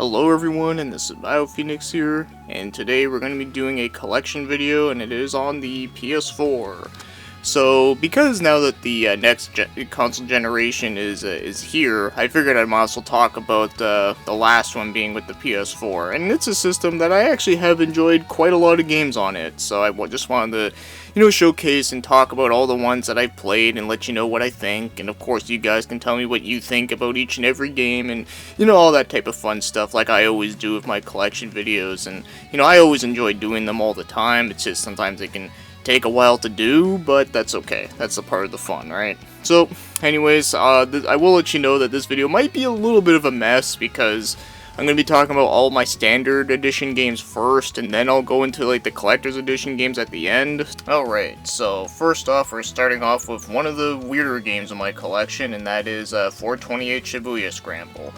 Hello everyone, and this is BioPhoenix here, and today we're going to be doing a collection video, and it is on the PS4. So, because now that the next console generation is here, I figured I might as well talk about the last one being with the PS4. And it's a system that I actually have enjoyed quite a lot of games on it, so I just wanted to, showcase and talk about all the ones that I've played and let you know what I think. And of course, you guys can tell me what you think about each and every game and, all that type of fun stuff like I always do with my collection videos. And, I always enjoy doing them all the time. It's just sometimes they can take a while to do, but that's okay. That's a part of the fun, right? So, anyways, I will let you know that this video might be a little bit of a mess because I'm going to be talking about all my standard edition games first, and then I'll go into like the collector's edition games at the end. Alright, so first off, we're starting off with one of the weirder games in my collection, and that is 428 Shibuya Scramble.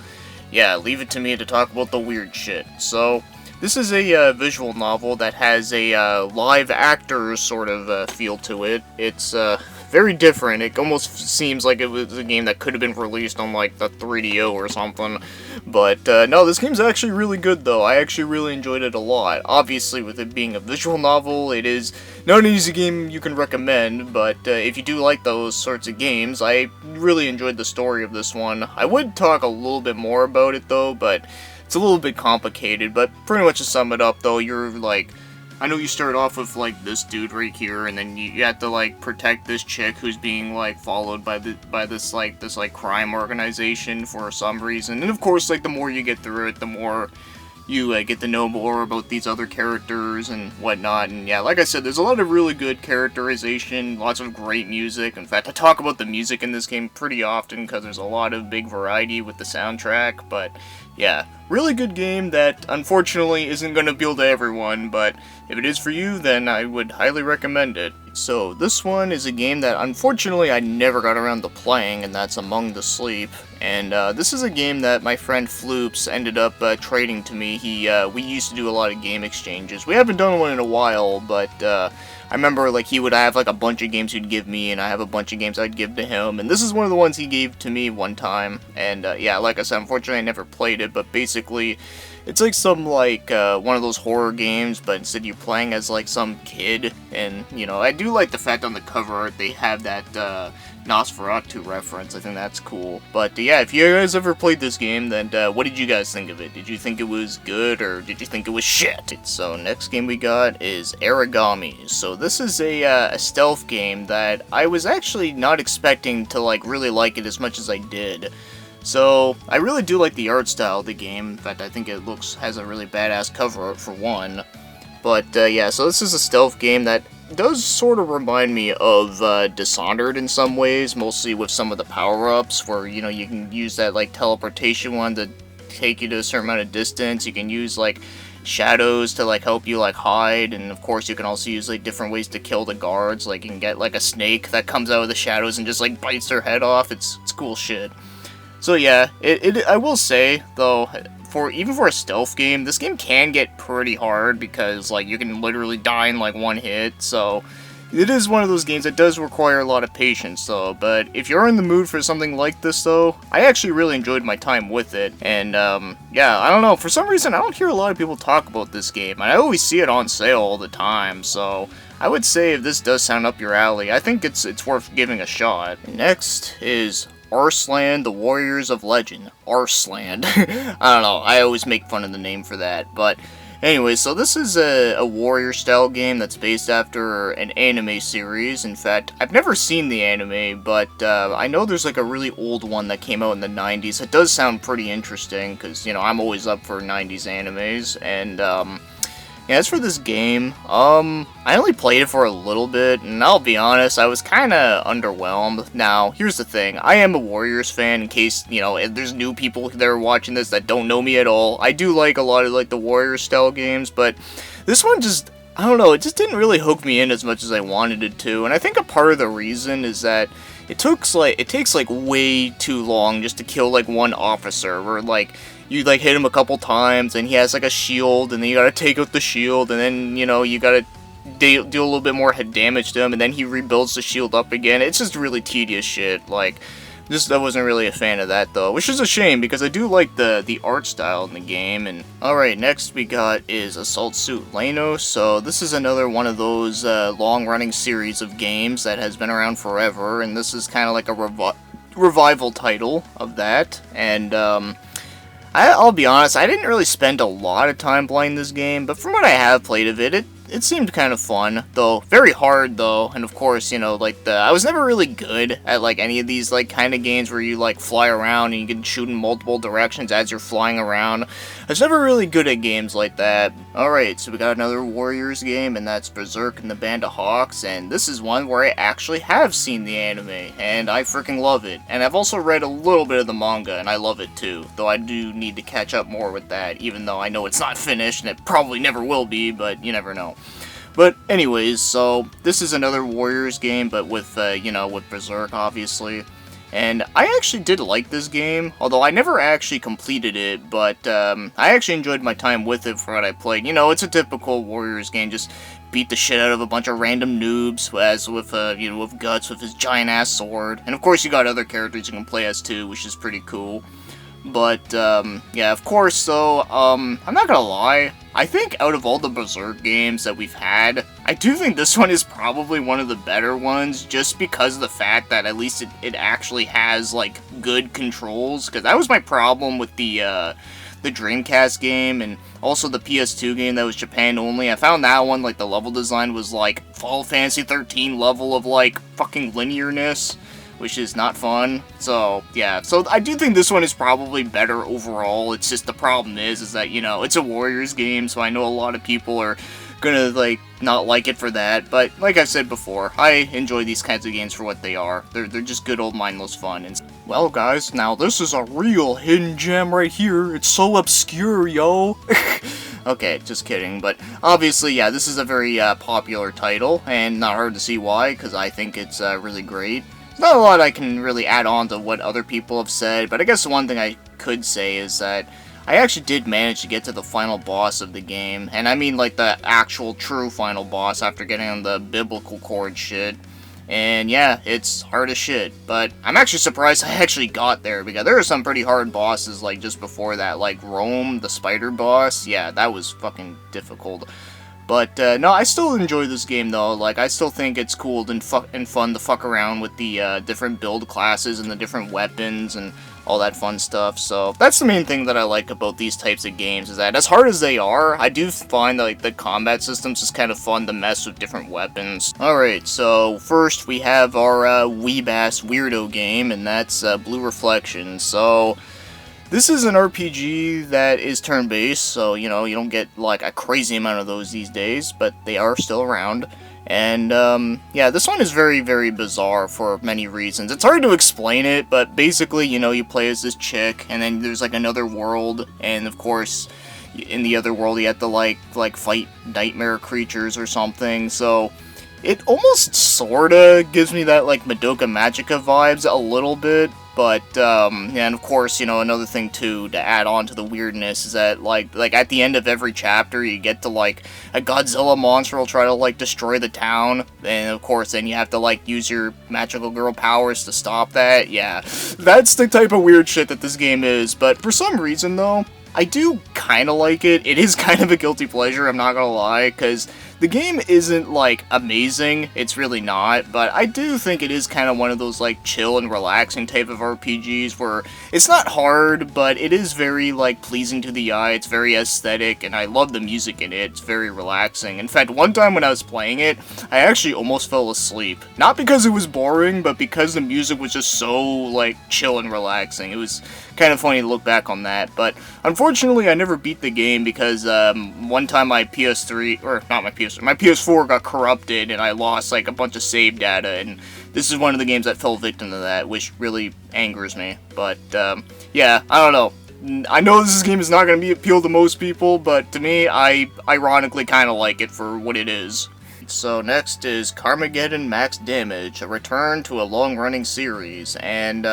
Yeah, leave it to me to talk about the weird shit. So, this is a visual novel that has a live actor sort of feel to it. It's very different. It almost seems like it was a game that could have been released on like the 3DO or something. But no, this game's actually really good though. I actually really enjoyed it a lot. Obviously, with it being a visual novel, it is not an easy game you can recommend, but if you do like those sorts of games, I really enjoyed the story of this one. I would talk a little bit more about it though, but it's a little bit complicated. But pretty much to sum it up though, you're like, I know you start off with like this dude right here, and then you have to like protect this chick who's being like followed by this crime organization for some reason. And of course, like the more you get through it, the more you get to know more about these other characters and whatnot. And yeah, like I said, there's a lot of really good characterization, lots of great music. In fact, I talk about the music in this game pretty often because there's a lot of big variety with the soundtrack. But yeah, really good game that unfortunately isn't going to appeal to everyone, but if it is for you, then I would highly recommend it. So this one is a game that unfortunately I never got around to playing, and that's Among the Sleep. And this is a game that my friend Floops ended up trading to me. We used to do a lot of game exchanges. We haven't done one in a while, but I remember like he would have like a bunch of games he'd give me, and I have a bunch of games I'd give to him. And this is one of the ones he gave to me one time. And yeah, like I said, unfortunately I never played it, but basically it's like some like one of those horror games, but instead you're playing as like some kid. And I do like the fact on the cover art they have that Nosferatu reference. I think that's cool. But yeah, if you guys ever played this game, then what did you guys think of it? Did you think it was good, or did you think it was shit? So next game we got is Origami. So this is a stealth game that I was actually not expecting to like really like it as much as I did. So, I really do like the art style of the game. In fact, I think it has a really badass cover art for one. But yeah, so this is a stealth game that does sort of remind me of Dishonored in some ways, mostly with some of the power-ups where, you can use that like teleportation one to take you to a certain amount of distance. You can use like shadows to like help you like hide, and of course you can also use like different ways to kill the guards. Like you can get like a snake that comes out of the shadows and just like bites their head off. It's cool shit. So yeah, I will say though, even for a stealth game, this game can get pretty hard because like you can literally die in like one hit. So it is one of those games that does require a lot of patience though. But if you're in the mood for something like this though, I actually really enjoyed my time with it. And yeah, I don't know, for some reason I don't hear a lot of people talk about this game, and I always see it on sale all the time. So I would say if this does sound up your alley, I think it's worth giving a shot. Next is Arslan, the Warriors of Legend. Arslan. I don't know, I always make fun of the name for that. But anyway, so this is a warrior style game that's based after an anime series. In fact, I've never seen the anime, but I know there's like a really old one that came out in the 90s. It does sound pretty interesting because, I'm always up for 90s animes. And yeah, as for this game, I only played it for a little bit, and I'll be honest, I was kinda underwhelmed. Now, here's the thing, I am a Warriors fan, in case, if there's new people that are watching this that don't know me at all. I do like a lot of, like, the Warriors style games, but this one just, I don't know, it just didn't really hook me in as much as I wanted it to, and I think a part of the reason is that it takes, like, way too long just to kill, like, one officer, where, like, you like hit him a couple times, and he has like a shield, and then you gotta take out the shield, and then you gotta deal a little bit more damage to him, and then he rebuilds the shield up again. It's just really tedious shit. Like, Just I wasn't really a fan of that though, which is a shame because I do like the art style in the game. And alright, next we got is Assault Suit Lano. So this is another one of those long-running series of games that has been around forever, and this is kind of like a revival title of that. And I'll be honest, I didn't really spend a lot of time playing this game, but from what I have played of it seemed kind of fun, though very hard though. And of course, you know, like I was never really good at like any of these like kind of games where you like fly around and you can shoot in multiple directions as you're flying around. I was never really good at games like that. Alright, so we got another Warriors game, and that's Berserk and the Band of Hawks, and this is one where I actually have seen the anime, and I freaking love it. And I've also read a little bit of the manga, and I love it too, though I do need to catch up more with that, even though I know it's not finished, and it probably never will be, but you never know. But anyways, so this is another Warriors game, but with, you know, with Berserk, obviously. And I actually did like this game, although I never actually completed it, but I actually enjoyed my time with it for what I played. You know, it's a typical Warriors game, just beat the shit out of a bunch of random noobs, as with, you know, with Guts with his giant-ass sword. And of course you got other characters you can play as too, which is pretty cool. But, yeah, of course, though, I'm not gonna lie, I think out of all the Berserk games that we've had, I do think this one is probably one of the better ones, just because of the fact that at least it actually has, like, good controls, because that was my problem with the Dreamcast game, and also the PS2 game that was Japan only. I found that one, like, the level design was, like, Final Fantasy 13 level of, like, fucking linearness, which is not fun. So, yeah. So, I do think this one is probably better overall. It's just the problem is that, you know, it's a Warriors game, so I know a lot of people are gonna, like, not like it for that. But, like I've said before, I enjoy these kinds of games for what they are. They're just good old mindless fun. And, well, guys, now this is a real hidden gem right here. It's so obscure, yo. Okay, just kidding, but obviously, yeah, this is a very popular title, and not hard to see why, because I think it's really great. Not a lot I can really add on to what other people have said, but I guess the one thing I could say is that I actually did manage to get to the final boss of the game, and I mean like the actual true final boss after getting on the biblical chord shit. And yeah, it's hard as shit, but I'm actually surprised I actually got there, because there are some pretty hard bosses like just before that, like Rome, the spider boss. Yeah, that was fucking difficult. But, no, I still enjoy this game, though. Like, I still think it's cool and fun to fuck around with the, different build classes and the different weapons and all that fun stuff. So, that's the main thing that I like about these types of games, is that as hard as they are, I do find that, like, the combat systems is kind of fun to mess with different weapons. Alright, so, first we have our, weeb-ass weirdo game, and that's, Blue Reflection. So, this is an RPG that is turn-based, so, you know, you don't get, like, a crazy amount of those these days, but they are still around. And, yeah, this one is very, very bizarre for many reasons. It's hard to explain it, but basically, you know, you play as this chick, and then there's, like, another world, and, of course, in the other world you have to, like fight nightmare creatures or something, so it almost sorta gives me that, like, Madoka Magica vibes a little bit. But, and of course, you know, another thing, too, to add on to the weirdness is that, like at the end of every chapter, you get to, like, a Godzilla monster will try to, like, destroy the town, and, of course, then you have to, like, use your magical girl powers to stop that. Yeah, that's the type of weird shit that this game is, but for some reason, though, I do kind of like it. It is kind of a guilty pleasure, I'm not gonna lie, because the game isn't, like, amazing, it's really not, but I do think it is kind of one of those, like, chill and relaxing type of RPGs where it's not hard, but it is very, like, pleasing to the eye, it's very aesthetic, and I love the music in it, it's very relaxing. In fact, one time when I was playing it, I actually almost fell asleep. Not because it was boring, but because the music was just so, like, chill and relaxing. It was kind of funny to look back on that, but unfortunately I never beat the game because one time my PS3, or not my PS3, my PS4 got corrupted and I lost like a bunch of save data, and this is one of the games that fell victim to that, which really angers me. But yeah, I don't know. I know this game is not going to be appeal to most people, but to me, I ironically kind of like it for what it is. So next is Carmageddon Max Damage, a return to a long-running series, and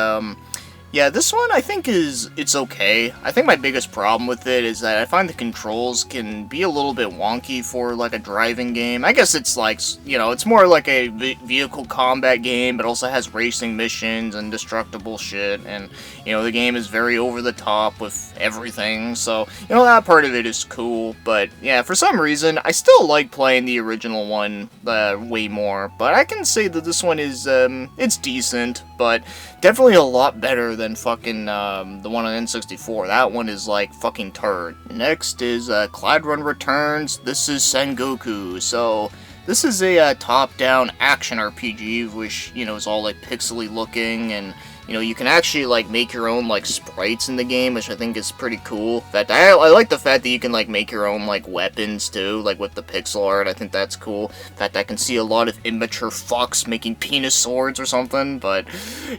Yeah, this one I think it's okay. I think my biggest problem with it is that I find the controls can be a little bit wonky for like a driving game. I guess it's like, you know, it's more like a vehicle combat game, but also has racing missions and destructible shit, and you know, the game is very over the top with everything. So, you know, that part of it is cool, but yeah, for some reason I still like playing the original one way more. But I can say that this one is it's decent, but definitely a lot better than fucking the one on N64. That one is like fucking turd. Next is Cloud Run Returns. This is Sengoku. So this is a top-down action RPG, which, you know, is all like pixely looking, and you know, you can actually like make your own like sprites in the game, which I think is pretty cool. In fact, I like the fact that you can like make your own like weapons too, like with the pixel art. I think that's cool. In fact, I can see a lot of immature fucks making penis swords or something, but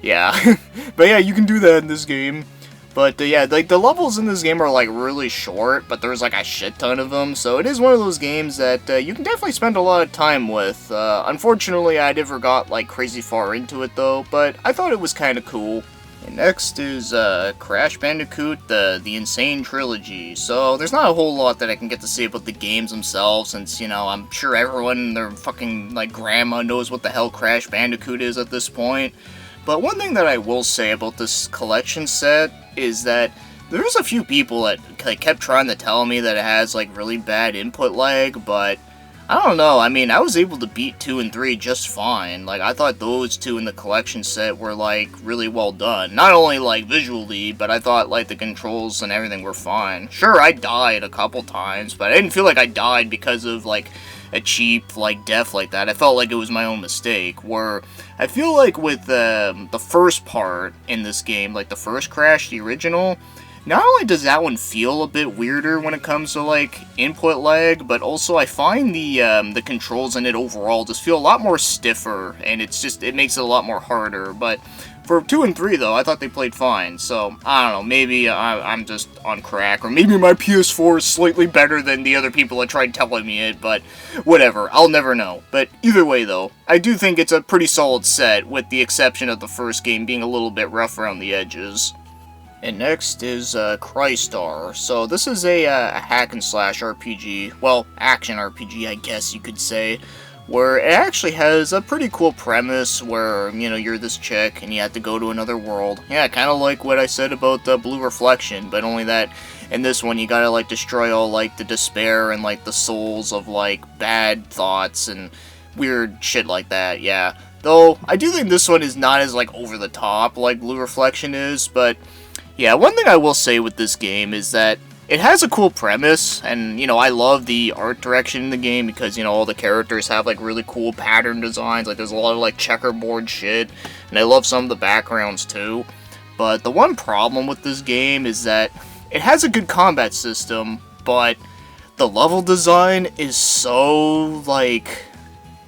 yeah. But yeah, you can do that in this game. But yeah, like the levels in this game are like really short, but there's like a shit ton of them, so it is one of those games that you can definitely spend a lot of time with. Unfortunately, I never got like crazy far into it though, but I thought it was kind of cool. And next is Crash Bandicoot, the Insane Trilogy. So there's not a whole lot that I can get to say about the games themselves, since, you know, I'm sure everyone and their fucking like grandma knows what the hell Crash Bandicoot is at this point. But one thing that I will say about this collection set is that there's a few people that kept trying to tell me that it has like really bad input lag, but I don't know. I mean, I was able to beat 2 and 3 just fine. Like, I thought those two in the collection set were like really well done. Not only like visually, but I thought like the controls and everything were fine. Sure, I died a couple times, but I didn't feel like I died because of like a cheap like death like that. I felt like it was my own mistake. Where I feel like with the first part in this game, like the first Crash, the original, not only does that one feel a bit weirder when it comes to like input lag, but also I find the controls in it overall just feel a lot more stiffer, and it makes it a lot more harder. But for 2 and 3 though, I thought they played fine, so I don't know, maybe I'm just on crack, or maybe my PS4 is slightly better than the other people that tried telling me it, but whatever, I'll never know. But either way though, I do think it's a pretty solid set, with the exception of the first game being a little bit rough around the edges. And next is Crystar. So this is a hack and slash RPG, well, action RPG I guess you could say, where it actually has a pretty cool premise where, you know, you're this chick and you have to go to another world. Yeah, kind of like what I said about Blue Reflection, but only that in this one you gotta like destroy all like the despair and like the souls of like bad thoughts and weird shit like that, yeah. Though, I do think this one is not as like over the top like Blue Reflection is, but yeah, one thing I will say with this game is that it has a cool premise, and, you know, I love the art direction in the game because, you know, all the characters have, like, really cool pattern designs. Like, there's a lot of, like, checkerboard shit, and I love some of the backgrounds, too. But the one problem with this game is that it has a good combat system, but the level design is so, like,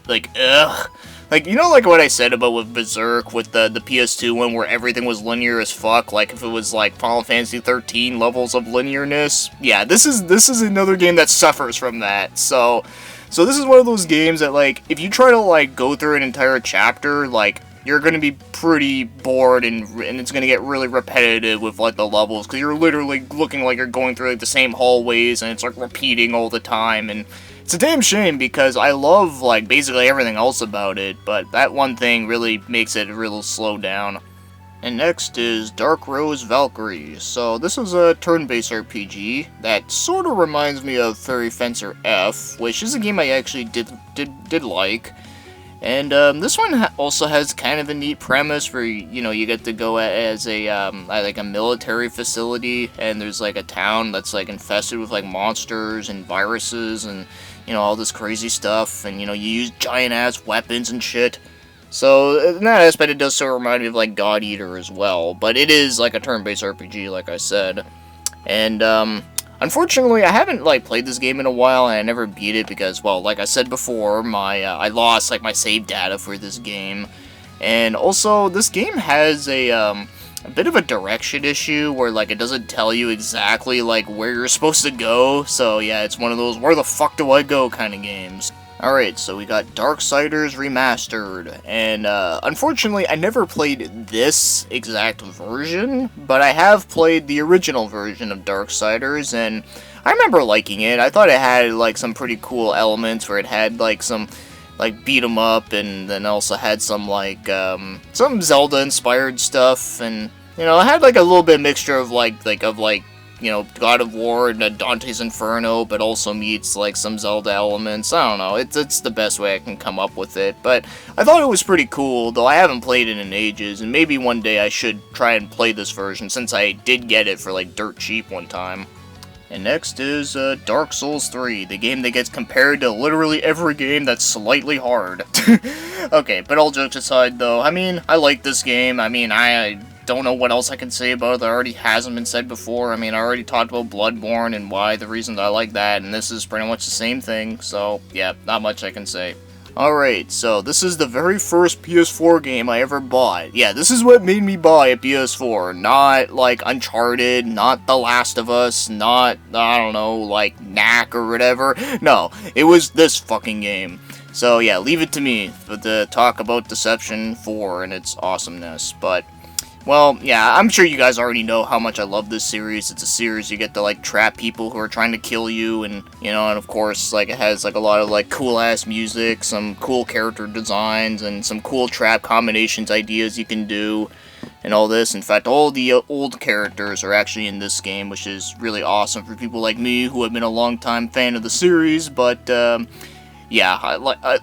ugh. Like, you know, like what I said about with Berserk, with the PS2 one, where everything was linear as fuck, like if it was like Final Fantasy 13 levels of linearness? Yeah, this is another game that suffers from that, so this is one of those games that, like, if you try to, like, go through an entire chapter, like, you're gonna be pretty bored, and it's gonna get really repetitive with, like, the levels, because you're literally looking like you're going through, like, the same hallways, and it's, like, repeating all the time, and it's a damn shame because I love, like, basically everything else about it, but that one thing really makes it a little slow down. And next is Dark Rose Valkyrie. So this is a turn-based RPG that sort of reminds me of Fairy Fencer F, which is a game I actually did like. And this one also has kind of a neat premise where, you know, you get to go as a like a military facility, and there's like a town that's like infested with like monsters and viruses and, you know, all this crazy stuff, and, you know, you use giant ass weapons and shit. So in that aspect, it does sort of remind me of like God Eater as well, but it is like a turn-based RPG, like I said. And unfortunately, I haven't, like, played this game in a while, and I never beat it because, well, like I said before, I lost, like, my save data for this game. And also, this game has a bit of a direction issue where, like, it doesn't tell you exactly, like, where you're supposed to go. So, yeah, it's one of those where the fuck do I go kind of games. Alright, so we got Darksiders Remastered, and unfortunately I never played this exact version, but I have played the original version of Darksiders, and I remember liking it. I thought it had like some pretty cool elements where it had like some like beat 'em up, and then also had some like some Zelda inspired stuff, and you know, it had like a little bit of mixture of like you know, God of War and Dante's Inferno, but also meets like some Zelda elements. I don't know, it's the best way I can come up with it, but I thought it was pretty cool, though I haven't played it in ages, and maybe one day I should try and play this version, since I did get it for like dirt cheap one time. And next is Dark Souls 3, the game that gets compared to literally every game that's slightly hard. Okay, but all jokes aside though, I mean, I like this game. I mean, I don't know what else I can say about it that already hasn't been said before. I mean, I already talked about Bloodborne and why the reasons I like that, and this is pretty much the same thing, so yeah, not much I can say. Alright, so this is the very first PS4 game I ever bought. Yeah, this is what made me buy a PS4. Not, like, Uncharted, not The Last of Us, not, I don't know, like, Knack or whatever. No, it was this fucking game. So yeah, leave it to me to talk about Deception 4 and its awesomeness, but... well, yeah, I'm sure you guys already know how much I love this series. It's a series you get to, like, trap people who are trying to kill you, and, you know, and of course, like, it has, like, a lot of, like, cool-ass music, some cool character designs, and some cool trap combinations ideas you can do, and all this. In fact, all the old characters are actually in this game, which is really awesome for people like me who have been a long-time fan of the series, but, yeah,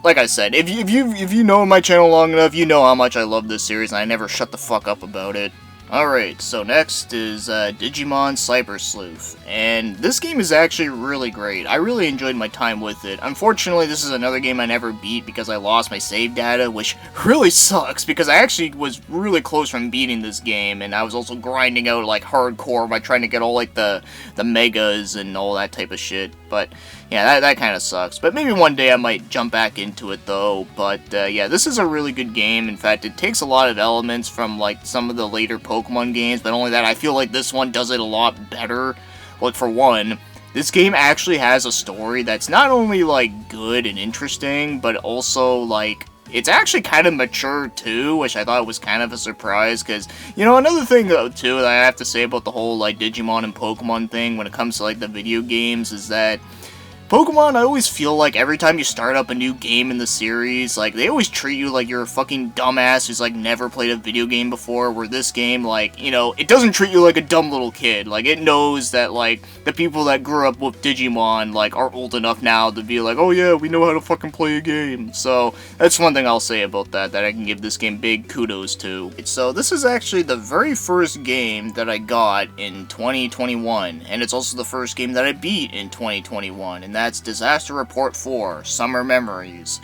like I said, if you know my channel long enough, you know how much I love this series, and I never shut the fuck up about it. Alright, so next is Digimon Cyber Sleuth, and this game is actually really great. I really enjoyed my time with it. Unfortunately, this is another game I never beat because I lost my save data, which really sucks, because I actually was really close from beating this game, and I was also grinding out, like, hardcore by trying to get all, like, the megas and all that type of shit, but... yeah, that kind of sucks, but maybe one day I might jump back into it though, but yeah, this is a really good game. In fact, it takes a lot of elements from like some of the later Pokemon games, but only that I feel like this one does it a lot better. Like, for one, this game actually has a story that's not only like good and interesting, but also like it's actually kind of mature too, which I thought was kind of a surprise, because, you know, another thing though too that I have to say about the whole like Digimon and Pokemon thing when it comes to like the video games is that Pokemon, I always feel like every time you start up a new game in the series, like, they always treat you like you're a fucking dumbass who's, like, never played a video game before, where this game, like, you know, it doesn't treat you like a dumb little kid. Like, it knows that, like, the people that grew up with Digimon, like, are old enough now to be like, oh yeah, we know how to fucking play a game. So, that's one thing I'll say about that I can give this game big kudos to. So, this is actually the very first game that I got in 2021, and it's also the first game that I beat in 2021, and that's Disaster Report 4, Summer Memories.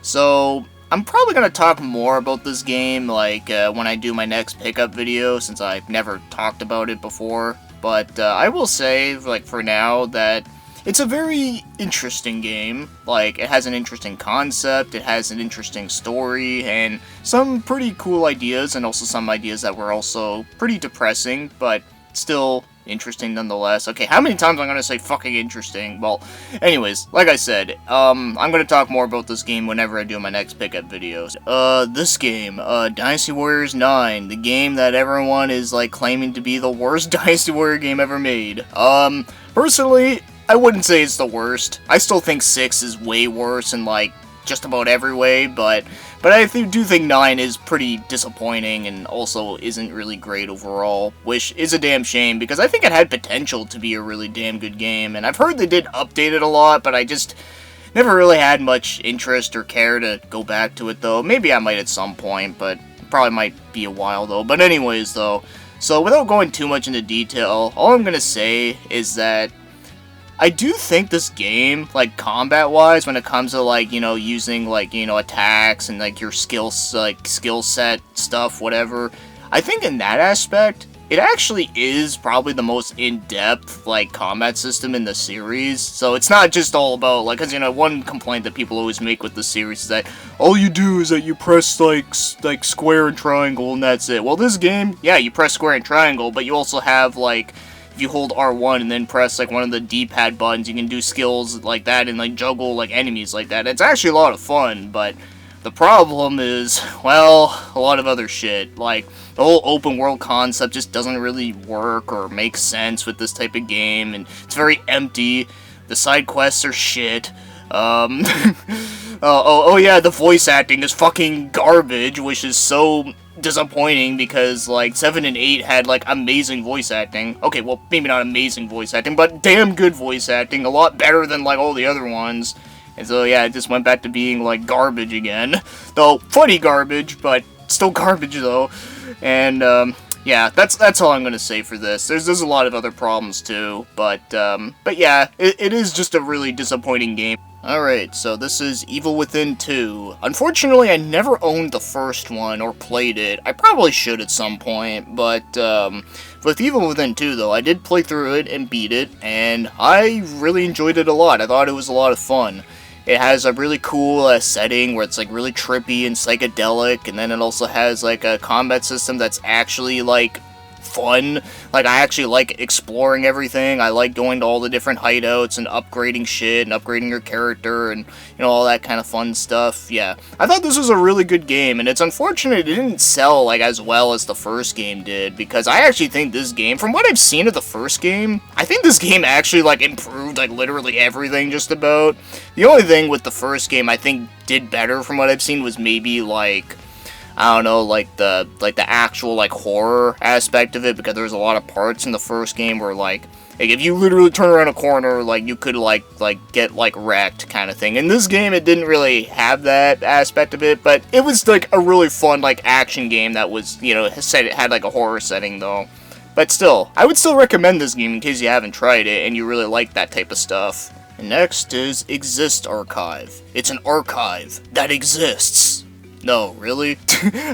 So, I'm probably going to talk more about this game, like, when I do my next pickup video, since I've never talked about it before. But, I will say, like, for now, that it's a very interesting game. Like, it has an interesting concept, it has an interesting story, and some pretty cool ideas, and also some ideas that were also pretty depressing, but still interesting nonetheless. Okay, how many times I'm gonna say fucking interesting? Well, anyways, like I said, I'm gonna talk more about this game whenever I do my next pickup videos. This game, Dynasty Warriors 9, the game that everyone is, like, claiming to be the worst Dynasty Warrior game ever made. Personally, I wouldn't say it's the worst. I still think 6 is way worse in, like, just about every way, but I do think 9 is pretty disappointing and also isn't really great overall, which is a damn shame, because I think it had potential to be a really damn good game, and I've heard they did update it a lot, but I just never really had much interest or care to go back to it, though. Maybe I might at some point, but probably might be a while, though. But anyways, though, so without going too much into detail, all I'm gonna say is that I do think this game, like, combat-wise, when it comes to, like, you know, using, like, you know, attacks and, like, your skill set stuff, whatever, I think in that aspect, it actually is probably the most in-depth, like, combat system in the series. So it's not just all about, like, because, you know, one complaint that people always make with the series is that all you do is that you press, like square and triangle, and that's it. Well, this game, yeah, you press square and triangle, but you also have, like, if you hold R1 and then press like one of the D-pad buttons, you can do skills like that and like juggle like enemies like that. It's actually a lot of fun, but the problem is, well, a lot of other shit. Like, the whole open world concept just doesn't really work or make sense with this type of game, and it's very empty. The side quests are shit. Oh yeah, the voice acting is fucking garbage, which is so disappointing because, like, 7 and 8 had, like, amazing voice acting. Okay, well, maybe not amazing voice acting, but damn good voice acting. A lot better than, like, all the other ones. And so, yeah, it just went back to being, like, garbage again. Though, funny garbage, but still garbage, though. And, yeah, that's all I'm gonna say for this. There's a lot of other problems, too. But yeah, it is just a really disappointing game. Alright, so this is Evil Within 2. Unfortunately, I never owned the first one or played it. I probably should at some point, but with Evil Within 2, though, I did play through it and beat it, and I really enjoyed it a lot. I thought it was a lot of fun. It has a really cool setting where it's like really trippy and psychedelic, and then it also has like a combat system that's actually like fun. Like, I actually like exploring everything. I like going to all the different hideouts and upgrading shit and upgrading your character and, you know, all that kind of fun stuff. Yeah, I thought this was a really good game, and it's unfortunate it didn't sell, like, as well as the first game did, because I actually think this game, from what I've seen of the first game, I think this game actually, like, improved, like, literally everything just about. The only thing with the first game I think did better from what I've seen was maybe, like, I don't know, like the actual like horror aspect of it, because there's a lot of parts in the first game where like if you literally turn around a corner, like you could like get like wrecked kind of thing. In this game, it didn't really have that aspect of it, but it was like a really fun like action game that was, you know, said it had like a horror setting though. But still, I would still recommend this game in case you haven't tried it and you really like that type of stuff. And next is Exist Archive. It's an archive that exists. No, really?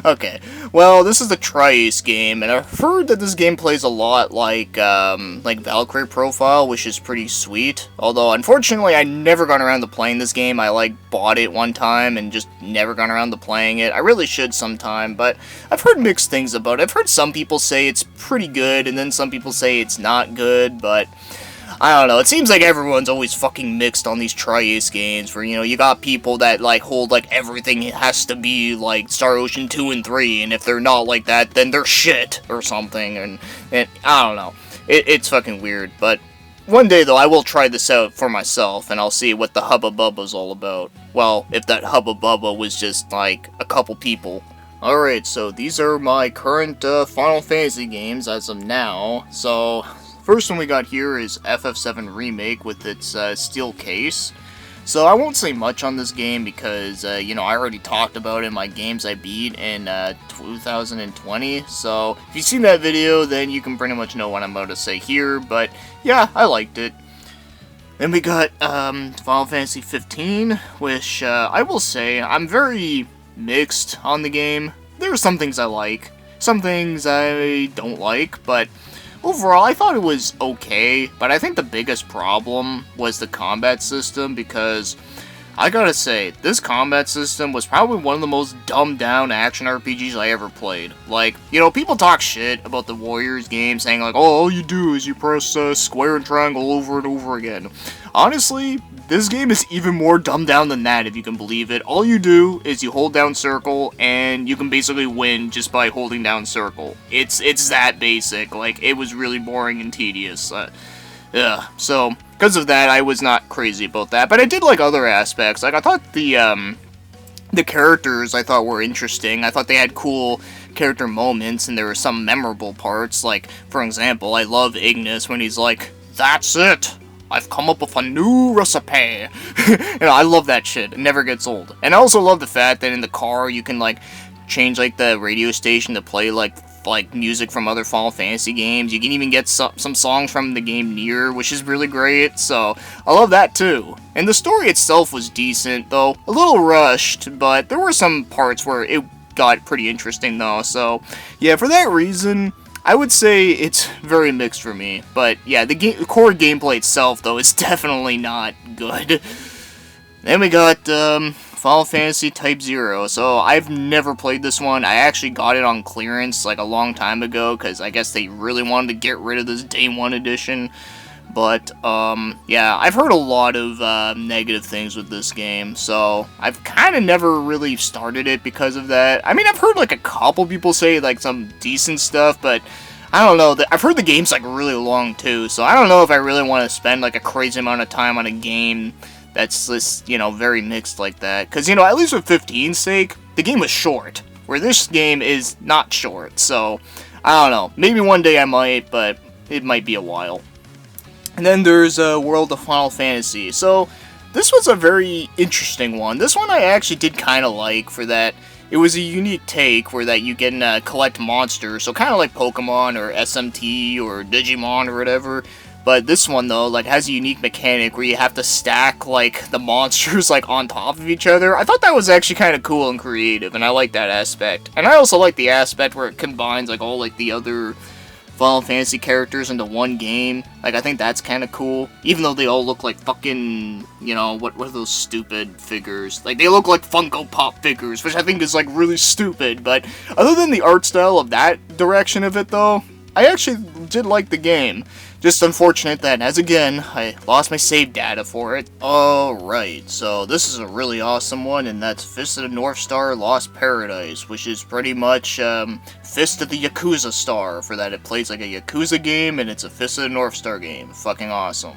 Okay. Well, this is the Tri-Ace game, and I've heard that this game plays a lot like Valkyrie Profile, which is pretty sweet. Although, unfortunately, I never got around to playing this game. I, like, bought it one time and just never got around to playing it. I really should sometime, but I've heard mixed things about it. I've heard some people say it's pretty good, and then some people say it's not good, but I don't know, it seems like everyone's always fucking mixed on these Tri-Ace games, where, you know, you got people that, like, hold, like, everything has to be, like, Star Ocean 2 and 3, and if they're not like that, then they're shit, or something, and I don't know. It's fucking weird, but one day, though, I will try this out for myself, and I'll see what the Hubba Bubba's all about. Well, if that Hubba Bubba was just, like, a couple people. Alright, so these are my current Final Fantasy games as of now, so first one we got here is FF7 Remake with its steel case. So I won't say much on this game because, you know, I already talked about it in my games I beat in 2020. So if you've seen that video, then you can pretty much know what I'm about to say here. But yeah, I liked it. Then we got Final Fantasy 15, which I will say I'm very mixed on the game. There are some things I like, some things I don't like, but overall, I thought it was okay, but I think the biggest problem was the combat system, because I gotta say, this combat system was probably one of the most dumbed down action RPGs I ever played. Like, you know, people talk shit about the Warriors game, saying like, oh, all you do is you press square and triangle over and over again. Honestly, this game is even more dumbed down than that, if you can believe it. All you do is you hold down circle, and you can basically win just by holding down circle. It's that basic. Like, it was really boring and tedious. Yeah, so because of that, I was not crazy about that. But I did like other aspects. Like, I thought the characters I thought were interesting. I thought they had cool character moments, and there were some memorable parts. Like, for example, I love Ignis when he's like, "That's it! I've come up with a new recipe." You know, I love that shit. It never gets old. And I also love the fact that in the car you can, like, change, like, the radio station to play, like music from other Final Fantasy games. You can even get some songs from the game Nier, which is really great, so I love that too. And the story itself was decent, though a little rushed, but there were some parts where it got pretty interesting, though, so yeah, for that reason, I would say it's very mixed for me. But yeah, the core gameplay itself, though, is definitely not good. Then we got Final Fantasy Type 0. So I've never played this one. I actually got it on clearance like a long time ago because I guess they really wanted to get rid of this Day 1 edition. But, yeah, I've heard a lot of negative things with this game, so I've kind of never really started it because of that. I mean, I've heard like a couple people say like some decent stuff, but I don't know. I've heard the game's like really long too, so I don't know if I really want to spend like a crazy amount of time on a game that's just, you know, very mixed like that. Because, you know, at least with 15's sake, the game was short, where this game is not short, so I don't know. Maybe one day I might, but it might be a while. And then there's World of Final Fantasy. So this was a very interesting one. This one I actually did kind of like for that. It was a unique take where that you can collect monsters. So kind of like Pokemon or SMT or Digimon or whatever. But this one though, like, has a unique mechanic where you have to stack like the monsters like on top of each other. I thought that was actually kind of cool and creative, and I like that aspect. And I also like the aspect where it combines like all like the other Final Fantasy characters into one game. Like, I think that's kind of cool. Even though they all look like fucking, you know, what are those stupid figures? Like, they look like Funko Pop figures, which I think is, like, really stupid. But other than the art style of that direction of it, though, I actually did like the game. Just unfortunate that, as again, I lost my save data for it. Alright, so this is a really awesome one, and that's Fist of the North Star Lost Paradise, which is pretty much Fist of the Yakuza Star, for that it plays like a Yakuza game, and it's a Fist of the North Star game. Fucking awesome.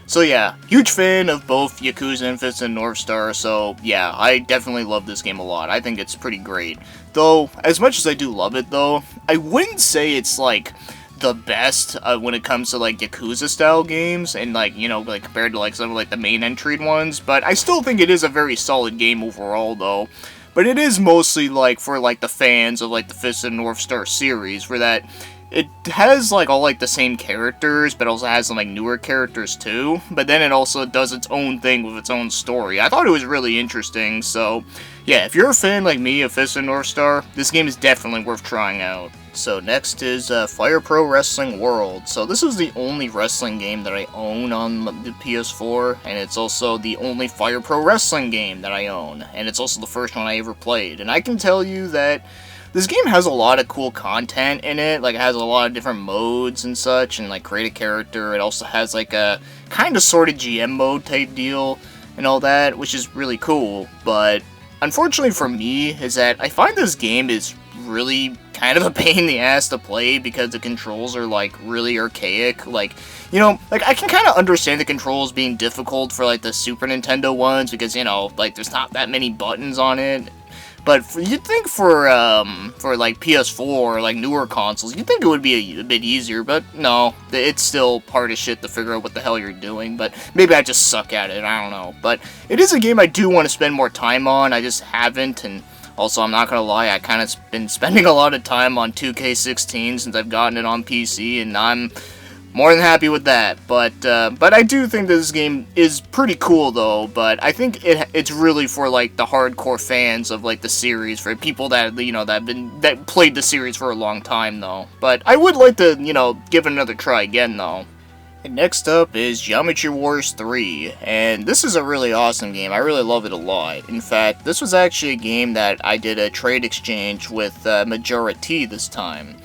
So yeah, huge fan of both Yakuza and Fist of the North Star, so yeah, I definitely love this game a lot. I think it's pretty great. Though, as much as I do love it though, I wouldn't say it's like the best when it comes to like Yakuza style games, and like, you know, like compared to like some of like the main entry ones, but I still think it is a very solid game overall though. But it is mostly like for like the fans of like the Fist of the North Star series, where that it has like all like the same characters, but also has some like newer characters too, but then it also does its own thing with its own story. I thought it was really interesting, so yeah, if you're a fan like me of Fist of the North Star, this game is definitely worth trying out. So next is Fire Pro Wrestling World. So this is the only wrestling game that I own on the PS4, and it's also the only Fire Pro Wrestling game that I own, and it's also the first one I ever played. And I can tell you that this game has a lot of cool content in it. Like, it has a lot of different modes and such, and like create a character. It also has like a kind of sort of GM mode type deal and all that, which is really cool. But unfortunately for me is that I find this game is really kind of a pain in the ass to play because the controls are like really archaic. Like, you know, like I can kind of understand the controls being difficult for like the Super Nintendo ones because, you know, like there's not that many buttons on it. But you'd think for like PS4 or like newer consoles, you'd think it would be a bit easier, but no, it's still hard as shit to figure out what the hell you're doing. But maybe I just suck at it, I don't know. But it is a game I do want to spend more time on, I just haven't. And also, I'm not gonna lie, I kind of been spending a lot of time on 2K16 since I've gotten it on PC, and I'm more than happy with that. But I do think that this game is pretty cool though. But I think it's really for like the hardcore fans of like the series, for people that, you know, that played the series for a long time though. But I would like to, you know, give it another try again though. And next up is Geometry Wars 3, and this is a really awesome game. I really love it a lot. In fact, this was actually a game that I did a trade exchange with Majority this time.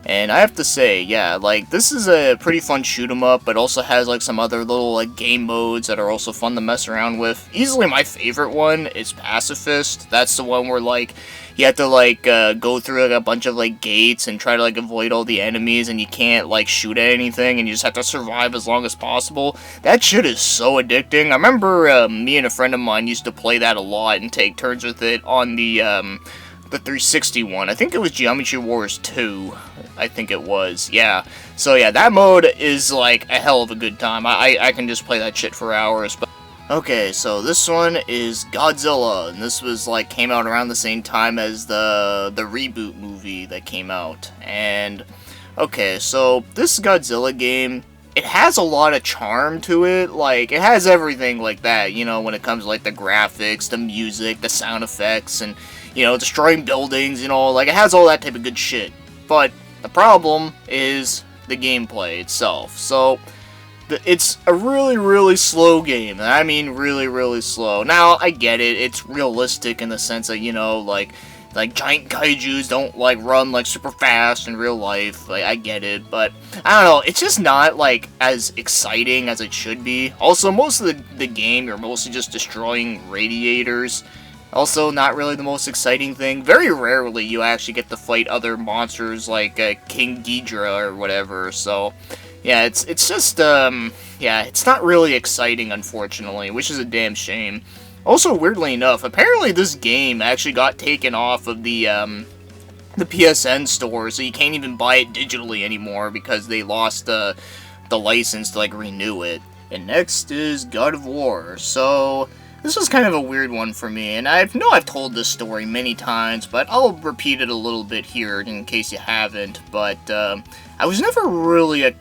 And I have to say, yeah, like, this is a pretty fun shoot 'em up, but also has, like, some other little, like, game modes that are also fun to mess around with. Easily my favorite one is Pacifist. That's the one where, like, you have to, like, go through, like, a bunch of, like, gates and try to, like, avoid all the enemies, and you can't, like, shoot at anything, and you just have to survive as long as possible. That shit is so addicting. I remember, me and a friend of mine used to play that a lot and take turns with it on the 360 one. I think it was Geometry Wars 2. I think it was. Yeah. So yeah, that mode is like a hell of a good time. I can just play that shit for hours. But okay, so this one is Godzilla, and this was like came out around the same time as the reboot movie that came out. And okay, so this Godzilla game, it has a lot of charm to it. Like, it has everything like that, you know, when it comes to like the graphics, the music, the sound effects, and, you know, destroying buildings, you know, like, it has all that type of good shit. But the problem is the gameplay itself. So it's a really, really slow game, and I mean really, really slow. Now, I get it, it's realistic in the sense that, you know, like giant kaijus don't, like, run, like, super fast in real life. Like, I get it, but I don't know, it's just not, like, as exciting as it should be. Also, most of the game, you're mostly just destroying radiators. Also, not really the most exciting thing. Very rarely you actually get to fight other monsters like King Ghidorah or whatever, so yeah, it's just, yeah, it's not really exciting, unfortunately, which is a damn shame. Also, weirdly enough, apparently this game actually got taken off of the PSN store, so you can't even buy it digitally anymore because they lost the license to, like, renew it. And next is God of War. So this was kind of a weird one for me, and I know I've told this story many times, but I'll repeat it a little bit here in case you haven't. But I was never really a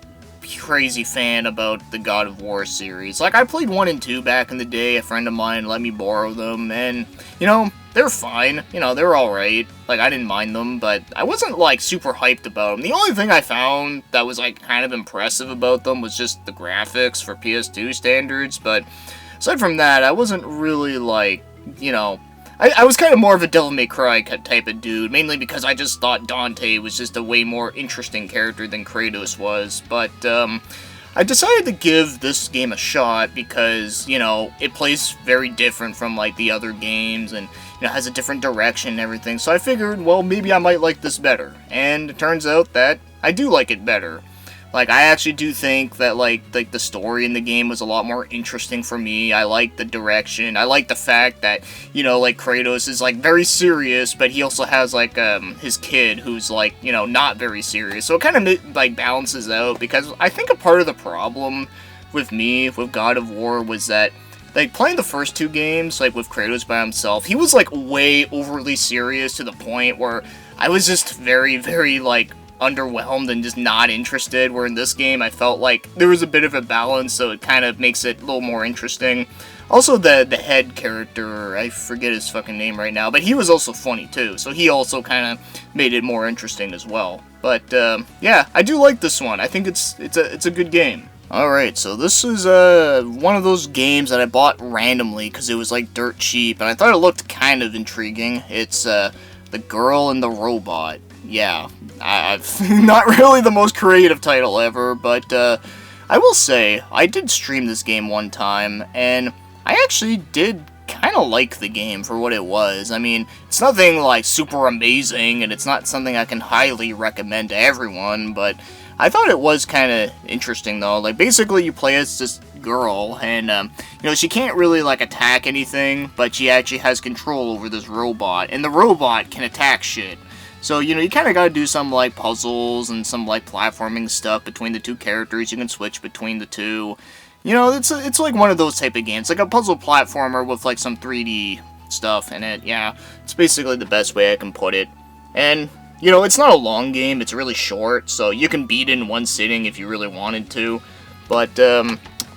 crazy fan about the God of War series. Like, I played 1 and 2 back in the day. A friend of mine let me borrow them, and, you know, they're fine. You know, they're alright. Like, I didn't mind them, but I wasn't, like, super hyped about them. The only thing I found that was, like, kind of impressive about them was just the graphics for PS2 standards, but aside from that, I wasn't really, like, you know, I was kind of more of a Devil May Cry type of dude, mainly because I just thought Dante was just a way more interesting character than Kratos was, but, I decided to give this game a shot because, you know, it plays very different from, like, the other games, and, you know, has a different direction and everything, so I figured, well, maybe I might like this better, and it turns out that I do like it better. Like, I actually do think that, like, the story in the game was a lot more interesting for me. I like the direction. I like the fact that, you know, like, Kratos is, like, very serious, but he also has, like, his kid who's, like, you know, not very serious. So it kind of, like, balances out, because I think a part of the problem with me, with God of War, was that, like, playing the first 2 games, like, with Kratos by himself, he was, like, way overly serious to the point where I was just very, very, like, underwhelmed and just not interested, where in this game I felt like there was a bit of a balance, so it kind of makes it a little more interesting. Also, the head character, I forget his fucking name right now, but he was also funny too, so he also kind of made it more interesting as well. But yeah, I do like this one. I think it's a good game. Alright, so this is one of those games that I bought randomly because it was like dirt cheap, and I thought it looked kind of intriguing. It's The Girl and the Robot. Yeah, I've not really the most creative title ever, but I will say, I did stream this game one time, and I actually did kind of like the game for what it was. I mean, it's nothing, like, super amazing, and it's not something I can highly recommend to everyone, but I thought it was kind of interesting, though. Like, basically, you play as this girl, and, you know, she can't really, like, attack anything, but she actually has control over this robot, and the robot can attack shit. So, you know, you kind of got to do some, like, puzzles and some, like, platforming stuff between the 2 characters. You can switch between the 2. You know, it's like one of those type of games. Like a puzzle platformer with, like, some 3D stuff in it. Yeah, it's basically the best way I can put it. And, you know, it's not a long game. It's really short, so you can beat it in one sitting if you really wanted to. But,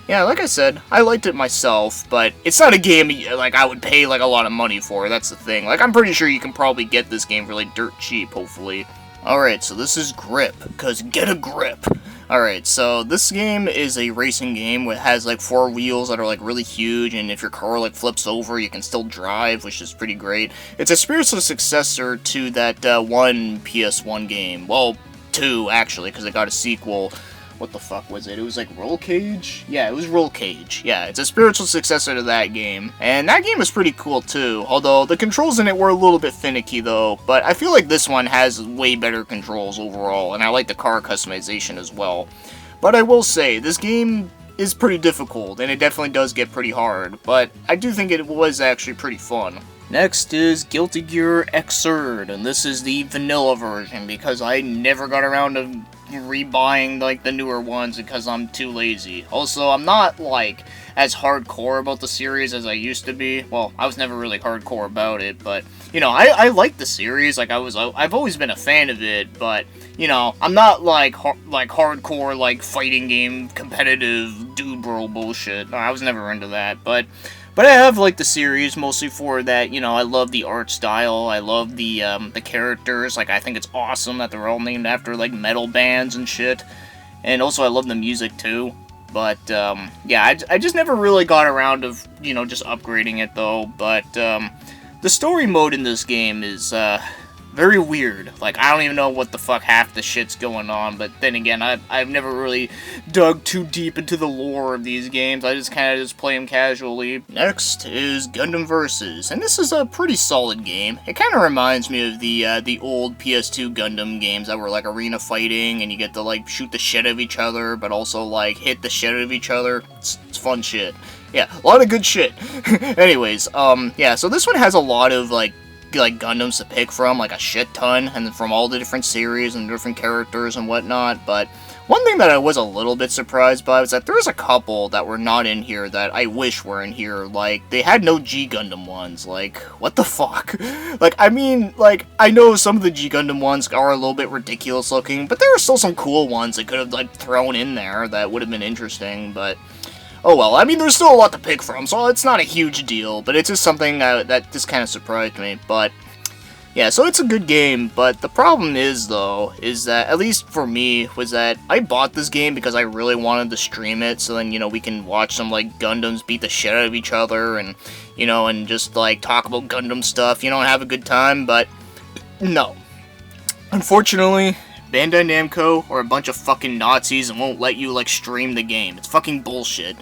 yeah, like I said, I liked it myself, but it's not a game, like, I would pay, like, a lot of money for. That's the thing. Like, I'm pretty sure you can probably get this game for, like, dirt cheap, hopefully. Alright, so this is Grip, because get a grip. Alright, so this game is a racing game that has, like, 4 wheels that are, like, really huge, and if your car, like, flips over, you can still drive, which is pretty great. It's a spiritual successor to that one PS1 game. Well, 2, actually, because it got a sequel. What the fuck was it? It was like Roll Cage? Yeah, it was Roll Cage. Yeah, it's a spiritual successor to that game. And that game was pretty cool too, although the controls in it were a little bit finicky though, but I feel like this one has way better controls overall, and I like the car customization as well. But I will say, this game is pretty difficult, and it definitely does get pretty hard, but I do think it was actually pretty fun. Next is Guilty Gear Xrd, and this is the vanilla version, because I never got around to rebuying, like, the newer ones because I'm too lazy. Also, I'm not, like, as hardcore about the series as I used to be. Well, I was never really hardcore about it, but, you know, I like the series. Like, I've always been a fan of it, but, you know, I'm not, like hardcore, like, fighting game, competitive, dude bro bullshit. I was never into that, but I have liked the series mostly for that, you know, I love the art style, I love the characters, like, I think it's awesome that they're all named after, like, metal bands and shit, and also I love the music, too. But, yeah, I just never really got around to, just upgrading it, though. But, the story mode in this game is, very weird. Like, I don't even know what the fuck half the shit's going on, but then again, I've never really dug too deep into the lore of these games. I just kind of just play them casually. Next is Gundam Versus, and this is a pretty solid game. It kind of reminds me of the old PS2 Gundam games that were like arena fighting, and you get to like shoot the shit out of each other, but also like hit the shit out of each other. It's fun shit. Yeah, a lot of good shit. Anyways, yeah, so this one has a lot of like Gundams to pick from, like a shit ton, and from all the different series and different characters and whatnot. But one thing that I was a little bit surprised by was that there was a couple that were not in here that I wish were in here. Like, they had no G Gundam ones. Like, what the fuck? Like, I mean, like, I know some of the G Gundam ones are a little bit ridiculous looking, but there are still some cool ones that could have like thrown in there that would have been interesting. But oh well, I mean, there's still a lot to pick from, so it's not a huge deal, but it's just something that just kind of surprised me. But yeah, so it's a good game, but the problem is, though, is that, at least for me, was that I bought this game because I really wanted to stream it, so then, we can watch some, like, Gundams beat the shit out of each other, and, and just, like, talk about Gundam stuff, and have a good time, but no. Unfortunately, Bandai Namco are a bunch of fucking Nazis and won't let you, like, stream the game. It's fucking bullshit.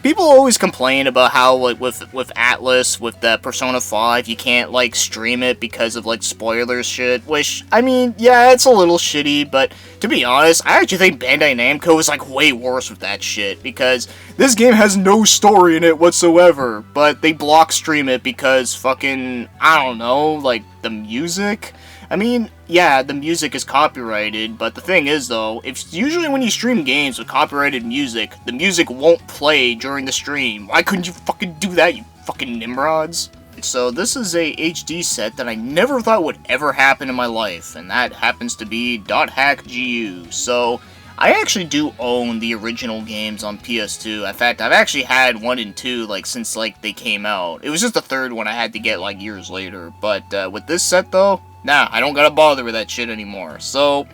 People always complain about how, like, with Atlas, with the Persona 5, you can't, like, stream it because of, like, spoilers shit, which, I mean, yeah, it's a little shitty, but to be honest, I actually think Bandai Namco is, like, way worse with that shit, because this game has no story in it whatsoever, but they block stream it because fucking, I don't know, like, the music? I mean, yeah, the music is copyrighted, but the thing is, though, usually when you stream games with copyrighted music, the music won't play during the stream. Why couldn't you fucking do that, you fucking nimrods? So this is a HD set that I never thought would ever happen in my life, and that happens to be .hack GU. So I actually do own the original games on PS2. In fact, I've actually had 1 and 2, like, since, like, they came out. It was just the third one I had to get, like, years later. But, with this set, though, nah, I don't gotta bother with that shit anymore. So,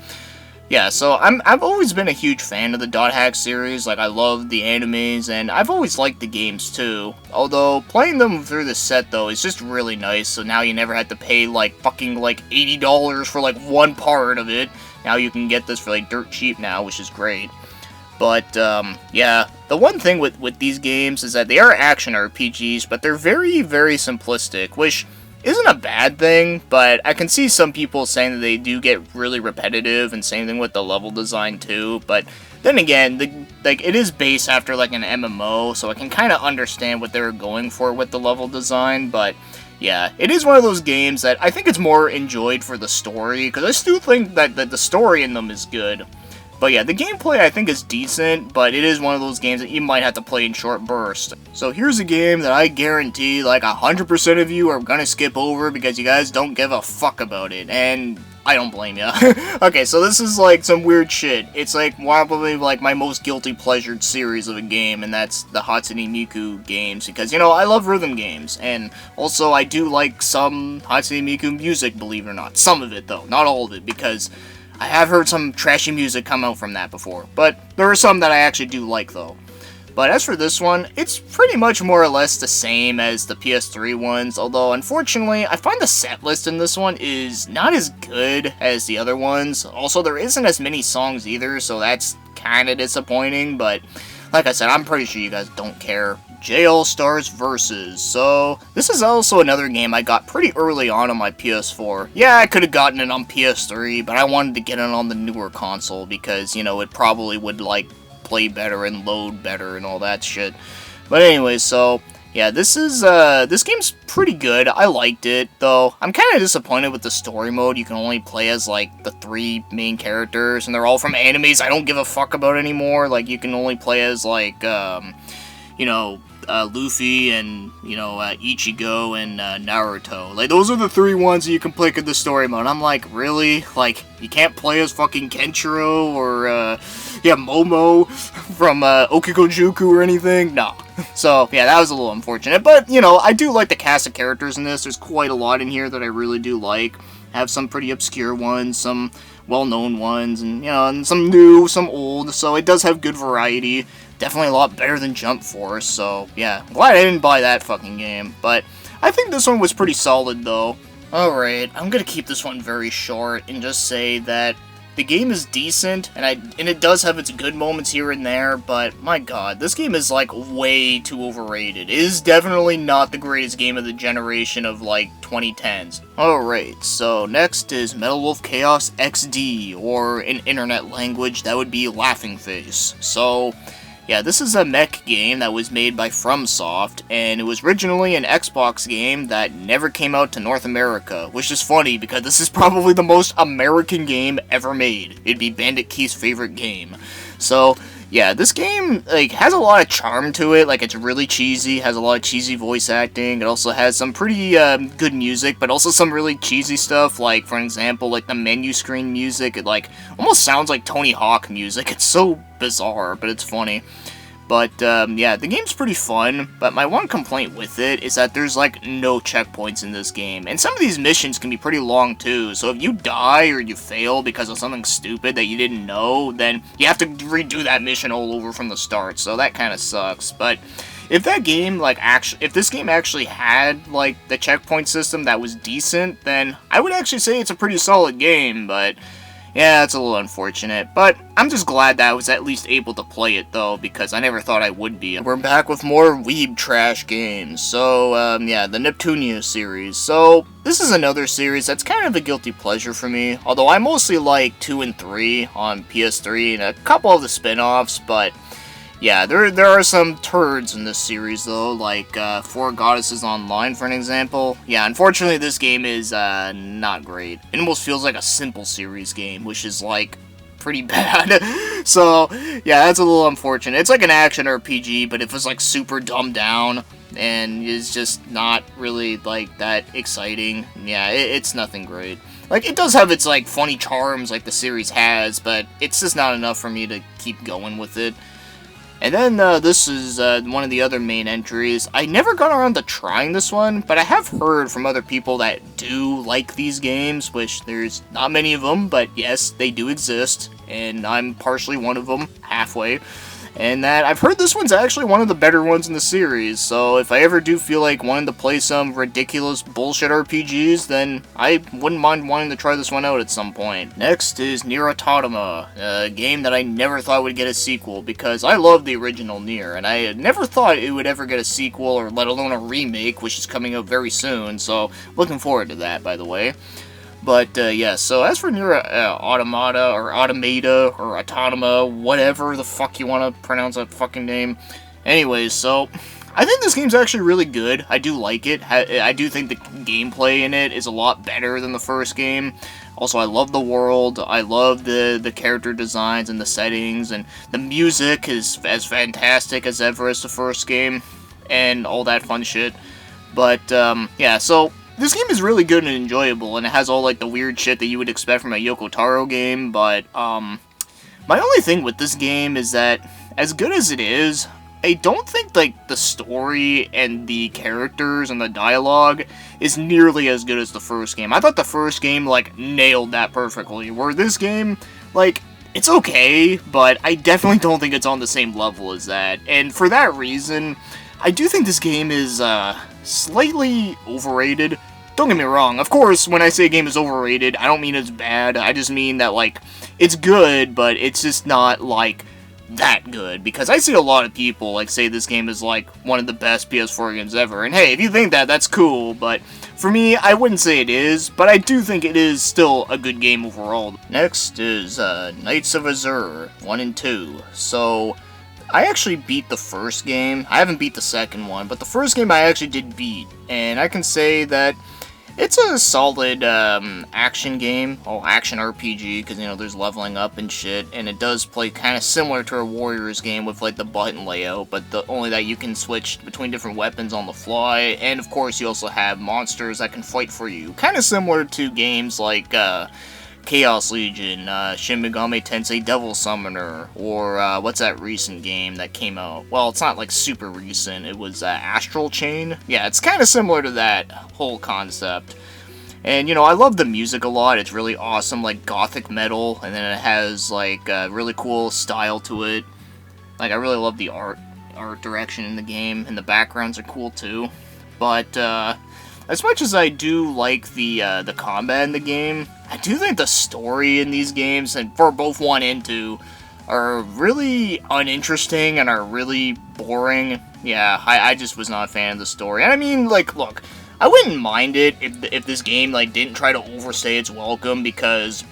yeah, so I've always been a huge fan of the .hack series. Like, I love the animes, and I've always liked the games, too. Although, playing them through the set, though, is just really nice. So now you never have to pay, like, fucking, like, $80 for, like, one part of it. Now you can get this for, like, dirt cheap now, which is great. But, yeah, the one thing with these games is that they are action RPGs, but they're very, very simplistic, which isn't a bad thing, but I can see some people saying that they do get really repetitive, and same thing with the level design, too. But then again, it is based after, like, an MMO, so I can kind of understand what they were going for with the level design, but yeah, it is one of those games that I think it's more enjoyed for the story, because I still think that the story in them is good. But yeah, the gameplay I think is decent, but it is one of those games that you might have to play in short bursts. So here's a game that I guarantee like 100% of you are gonna skip over because you guys don't give a fuck about it, and I don't blame ya. Okay, so this is like some weird shit. It's like probably like my most guilty pleasured series of a game, and that's the Hatsune Miku games, because, I love rhythm games, and also I do like some Hatsune Miku music, believe it or not. Some of it, though, not all of it, because I have heard some trashy music come out from that before, but there are some that I actually do like, though. But as for this one, it's pretty much more or less the same as the PS3 ones, although unfortunately, I find the set list in this one is not as good as the other ones. Also, there isn't as many songs either, so that's kinda disappointing, but like I said, I'm pretty sure you guys don't care. J-All-Stars Versus. So, this is also another game I got pretty early on my PS4. Yeah, I could have gotten it on PS3, but I wanted to get it on the newer console because, it probably would, like, play better and load better and all that shit. But anyway, so yeah, this game's pretty good. I liked it, though I'm kind of disappointed with the story mode. You can only play as like the 3 main characters, and they're all from animes I don't give a fuck about anymore. Like, you can only play as like Luffy and, Ichigo and Naruto. Like, those are the 3 ones that you can pick in the story mode. I'm like, really? Like, you can't play as fucking Kenshiro or, Momo from, Okikojuku or anything? No. So, yeah, that was a little unfortunate. But, I do like the cast of characters in this. There's quite a lot in here that I really do like. have some pretty obscure ones, some well-known ones, and, you know, and some new, some old, so it does have good variety. Definitely a lot better than Jump Force, so, yeah. Glad I didn't buy that fucking game, but I think this one was pretty solid, though. Alright, I'm gonna keep this one very short and just say that the game is decent, and it does have its good moments here and there, but my god, this game is, like, way too overrated. It is definitely not the greatest game of the generation of, like, 2010s. Alright, so next is Metal Wolf Chaos XD, or in internet language, that would be Laughing Face. So, yeah, this is a mech game that was made by FromSoft, and it was originally an Xbox game that never came out to North America, which is funny because this is probably the most American game ever made. It'd be Bandit Keith's favorite game. So, yeah, this game, like, has a lot of charm to it. Like, it's really cheesy, has a lot of cheesy voice acting. It also has some pretty good music, but also some really cheesy stuff. Like, for example, like the menu screen music, it, like, almost sounds like Tony Hawk music. It's so bizarre, but it's funny. But, yeah, the game's pretty fun, but my one complaint with it is that there's, like, no checkpoints in this game. And some of these missions can be pretty long, too, so if you die or you fail because of something stupid that you didn't know, then you have to redo that mission all over from the start, so that kind of sucks. But if that game, like, if this game actually had, like, the checkpoint system that was decent, then I would actually say it's a pretty solid game, but yeah, it's a little unfortunate, but I'm just glad that I was at least able to play it, though, because I never thought I would be. We're back with more weeb trash games. So, yeah, the Neptunia series. So, this is another series that's kind of a guilty pleasure for me, although I mostly like 2 and 3 on PS3 and a couple of the spin-offs, but yeah, there are some turds in this series, though, like Four Goddesses Online, for an example. Yeah, unfortunately, this game is not great. It almost feels like a simple series game, which is, like, pretty bad. So, yeah, that's a little unfortunate. It's like an action RPG, but it was, like, super dumbed down, and is just not really, like, that exciting. Yeah, it's nothing great. Like, it does have its, like, funny charms like the series has, but it's just not enough for me to keep going with it. And then, this is one of the other main entries. I never got around to trying this one, but I have heard from other people that do like these games, which there's not many of them, but yes, they do exist, and I'm partially one of them, halfway. And that I've heard this one's actually one of the better ones in the series, so if I ever do feel like wanting to play some ridiculous bullshit RPGs, then I wouldn't mind wanting to try this one out at some point. Next is Nier Automata, a game that I never thought would get a sequel, because I love the original Nier, and I never thought it would ever get a sequel, or let alone a remake, which is coming out very soon, so looking forward to that, by the way. But, yeah, so as for Nier Automata, or Automata, or Autonoma, whatever the fuck you want to pronounce that fucking name. Anyways, so I think this game's actually really good. I do like it. I do think the gameplay in it is a lot better than the first game. Also, I love the world. I love the character designs and the settings, and the music is as fantastic as ever as the first game, and all that fun shit. But, yeah, so this game is really good and enjoyable, and it has all, like, the weird shit that you would expect from a Yoko Taro game, but, my only thing with this game is that, as good as it is, I don't think, like, the story and the characters and the dialogue is nearly as good as the first game. I thought the first game, like, nailed that perfectly, where this game, like, it's okay, but I definitely don't think it's on the same level as that, and for that reason, I do think this game is, slightly overrated. Don't get me wrong, of course, when I say a game is overrated, I don't mean it's bad, I just mean that, like, it's good, but it's just not, like, that good, because I see a lot of people, like, say this game is, like, one of the best PS4 games ever, and hey, if you think that, that's cool, but for me, I wouldn't say it is, but I do think it is still a good game overall. Next is, Knights of Azure 1 and 2, so I actually beat the first game. I haven't beat the second one, but the first game I actually did beat, and I can say that it's a solid action game, action RPG, because, you know, there's leveling up and shit, and it does play kind of similar to a Warriors game with, like, the button layout, but only that you can switch between different weapons on the fly, and of course you also have monsters that can fight for you, kind of similar to games like Chaos Legion, Shin Megami Tensei Devil Summoner, or what's that recent game that came out? Well, it's not like super recent, it was Astral Chain. Yeah, it's kind of similar to that whole concept. And, you know, I love the music a lot. It's really awesome, like gothic metal, and then it has like a really cool style to it. Like, I really love the art direction in the game, and the backgrounds are cool too. But as much as I do like the combat in the game, I do think the story in these games, and for both 1 and 2, are really uninteresting and are really boring. Yeah, I just was not a fan of the story. And I mean, like, look, I wouldn't mind it if this game, like, didn't try to overstay its welcome, because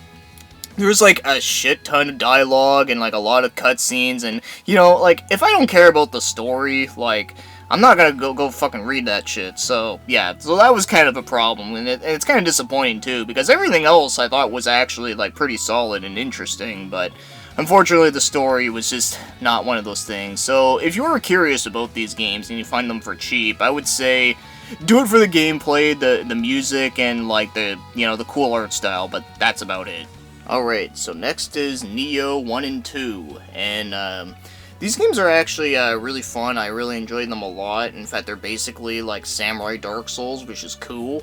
there's, like, a shit ton of dialogue and, like, a lot of cutscenes, and, you know, like, if I don't care about the story, like, I'm not gonna go fucking read that shit. So, yeah, so that was kind of a problem, and it's kind of disappointing, too, because everything else I thought was actually, like, pretty solid and interesting, but unfortunately the story was just not one of those things. So, if you were curious about these games and you find them for cheap, I would say do it for the gameplay, the music, and, like, the cool art style, but that's about it. Alright, so next is Nioh 1 and 2, and, these games are actually really fun. I really enjoyed them a lot. In fact, they're basically like Samurai Dark Souls, which is cool.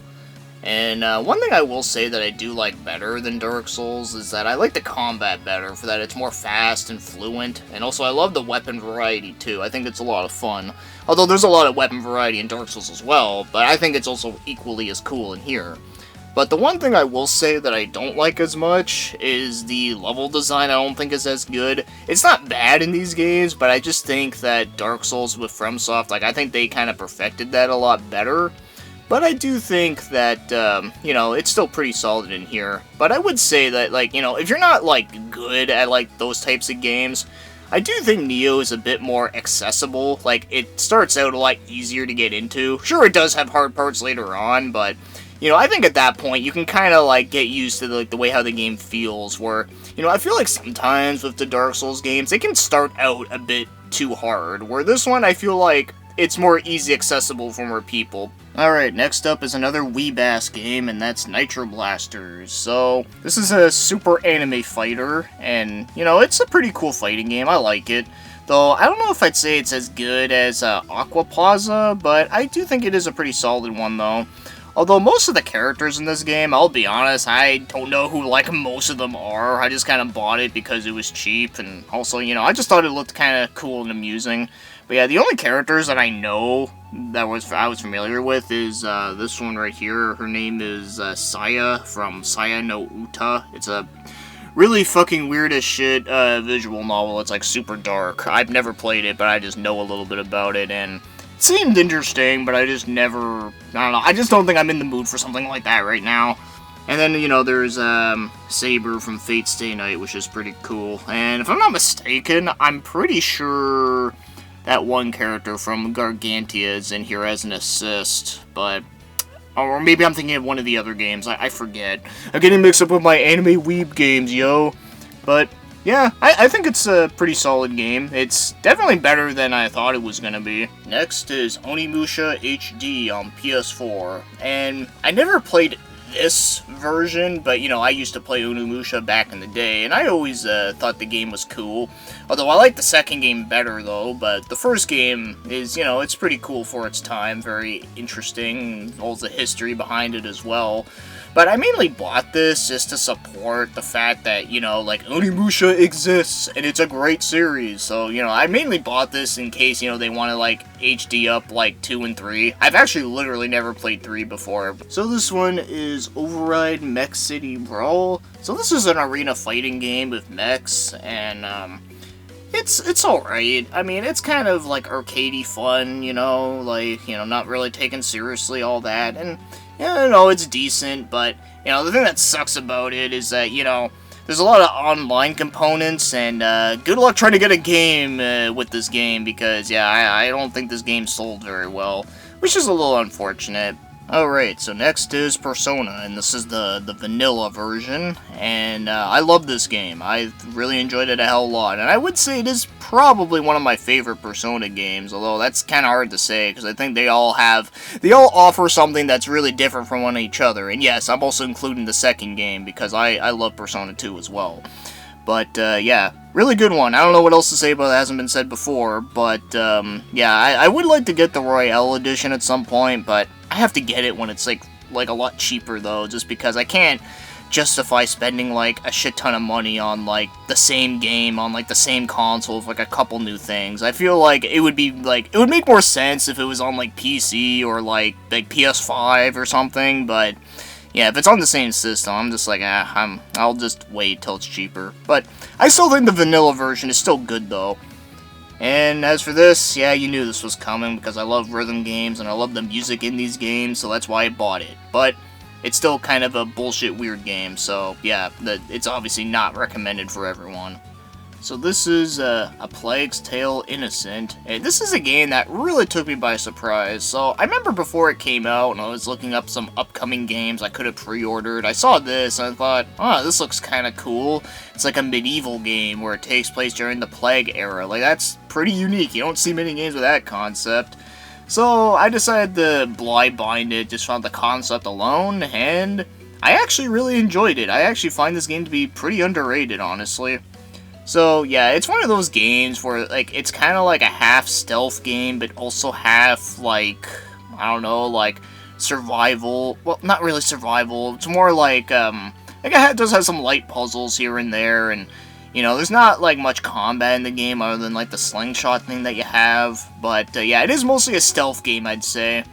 And one thing I will say that I do like better than Dark Souls is that I like the combat better, for that it's more fast and fluent. And also I love the weapon variety too. I think it's a lot of fun. Although there's a lot of weapon variety in Dark Souls as well, but I think it's also equally as cool in here. But the one thing I will say that I don't like as much is the level design. I don't think is as good. It's not bad in these games, but I just think that Dark Souls with FromSoft, like, I think they kind of perfected that a lot better. But I do think that, you know, it's still pretty solid in here. But I would say that, like, you know, if you're not, like, good at, like, those types of games, I do think Nioh is a bit more accessible. Like, it starts out a lot easier to get into. Sure, it does have hard parts later on, but you know, I think at that point, you can kind of, like, get used to, like, the way how the game feels, where, you know, I feel like sometimes with the Dark Souls games, they can start out a bit too hard, where this one, I feel like it's more easy accessible for more people. Alright, next up is another Weebass game, and that's Nitro Blasters. So, this is a super anime fighter, and, you know, it's a pretty cool fighting game. I like it. Though, I don't know if I'd say it's as good as Aqua Plaza, but I do think it is a pretty solid one, though. Although most of the characters in this game, I'll be honest, I don't know who, like, most of them are. I just kind of bought it because it was cheap, and also, you know, I just thought it looked kind of cool and amusing. But yeah, the only characters that I know that I was familiar with is this one right here. Her name is Saya from Saya no Uta. It's a really fucking weird as shit visual novel. It's, like, super dark. I've never played it, but I just know a little bit about it, and it seemed interesting, but I just never, I don't know, I just don't think I'm in the mood for something like that right now. And then, you know, there's Saber from Fate Stay Night, which is pretty cool. And if I'm not mistaken, I'm pretty sure that one character from Gargantia is in here as an assist, but or maybe I'm thinking of one of the other games, I forget. I'm getting mixed up with my anime weeb games, yo. But yeah, I think it's a pretty solid game. It's definitely better than I thought it was gonna be. Next is Onimusha HD on PS4, and I never played this version, but, you know, I used to play Onimusha back in the day, and I always thought the game was cool. Although I like the second game better, though, but the first game is, you know, it's pretty cool for its time, very interesting, all the history behind it as well. But I mainly bought this just to support the fact that, you know, like, Onimusha exists, and it's a great series. So, you know, I mainly bought this in case, you know, they want to, like, HD up, like, 2 and 3. I've actually literally never played 3 before. So this one is Override Mech City Brawl. So this is an arena fighting game with mechs, and, it's alright. I mean, it's kind of, like, arcadey fun, you know, like, you know, not really taken seriously, all that, and yeah, you know, it's decent, but, you know, the thing that sucks about it is that, you know, there's a lot of online components, and, good luck trying to get a game, with this game, because, yeah, I don't think this game sold very well, which is a little unfortunate. Alright, so next is Persona, and this is the vanilla version, and I love this game. I really enjoyed it a hell of a lot, and I would say it is probably one of my favorite Persona games, although that's kind of hard to say, because I think they all offer something that's really different from one each other, and yes, I'm also including the second game, because I love Persona 2 as well. But, yeah, really good one. I don't know what else to say about it, that hasn't been said before, but, yeah, I would like to get the Royale Edition at some point, but I have to get it when it's, like, like a lot cheaper though, just because I can't justify spending like a shit ton of money on like the same game on like the same console with like a couple new things. I feel like it would be like, it would make more sense if it was on like PC or like PS5 or something, but yeah, if it's on the same system, I'm just like, I'll just wait till it's cheaper. But I still think the vanilla version is still good though. And as for this, yeah, you knew this was coming because I love rhythm games and I love the music in these games, so that's why I bought it. But it's still kind of a bullshit weird game, so yeah, it's obviously not recommended for everyone. So this is A Plague's Tale Innocent, and this is a game that really took me by surprise. So I remember before it came out and I was looking up some upcoming games I could have pre-ordered. I saw this and I thought, oh, this looks kind of cool. It's like a medieval game where it takes place during the Plague era. Like, that's pretty unique. You don't see many games with that concept. So I decided to blind bind it just from the concept alone, and I actually really enjoyed it. I actually find this game to be pretty underrated, honestly. So yeah, it's one of those games where like it's kind of like a half stealth game, but also half like, I don't know, like survival. Well, not really survival. It's more like it does have some light puzzles here and there, and you know, there's not like much combat in the game other than like the slingshot thing that you have. But yeah, it is mostly a stealth game, I'd say.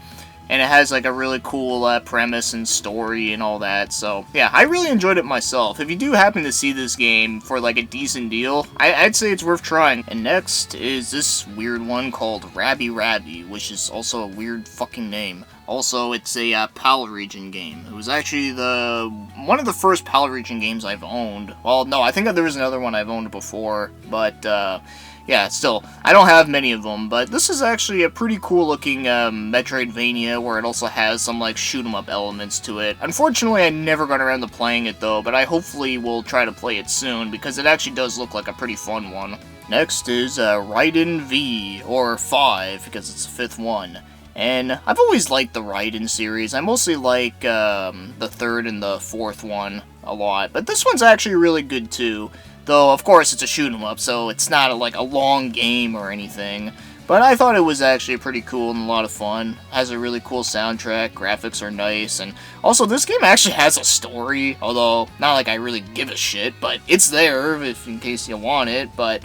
And it has like a really cool premise and story and all that. So yeah, I really enjoyed it myself. If you do happen to see this game for like a decent deal, I'd say it's worth trying. And next is this weird one called Rabby Rabby, which is also a weird fucking name. Also, it's a PAL region game. It was actually one of the first PAL region games I've owned. Well, no, I think there was another one I've owned before, but yeah, still, I don't have many of them, but this is actually a pretty cool looking Metroidvania where it also has some like shoot 'em up elements to it. Unfortunately, I never got around to playing it though, but I hopefully will try to play it soon because it actually does look like a pretty fun one. Next is Raiden V, or 5, because it's the 5th one. And I've always liked the Raiden series. I mostly like the 3rd and the 4th one a lot, but this one's actually really good too. Though, of course, it's a shoot 'em up, so it's not like a long game or anything. But I thought it was actually pretty cool and a lot of fun. Has a really cool soundtrack, graphics are nice, and also this game actually has a story, although not like I really give a shit, but it's there if in case you want it. But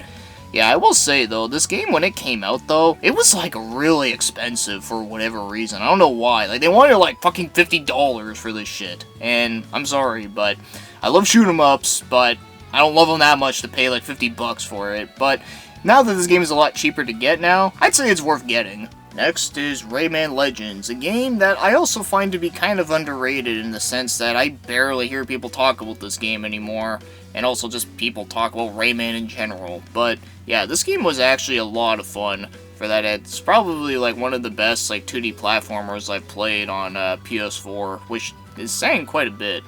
yeah, I will say though, this game when it came out though, it was like really expensive for whatever reason. I don't know why. Like they wanted like fucking $50 for this shit. And I'm sorry, but I love shoot 'em ups, but I don't love them that much to pay like $50 for it, but now that this game is a lot cheaper to get now, I'd say it's worth getting. Next is Rayman Legends, a game that I also find to be kind of underrated in the sense that I barely hear people talk about this game anymore, and also just people talk about Rayman in general. But yeah, this game was actually a lot of fun. For that, it's probably like one of the best like 2D platformers I've played on PS4, which is saying quite a bit.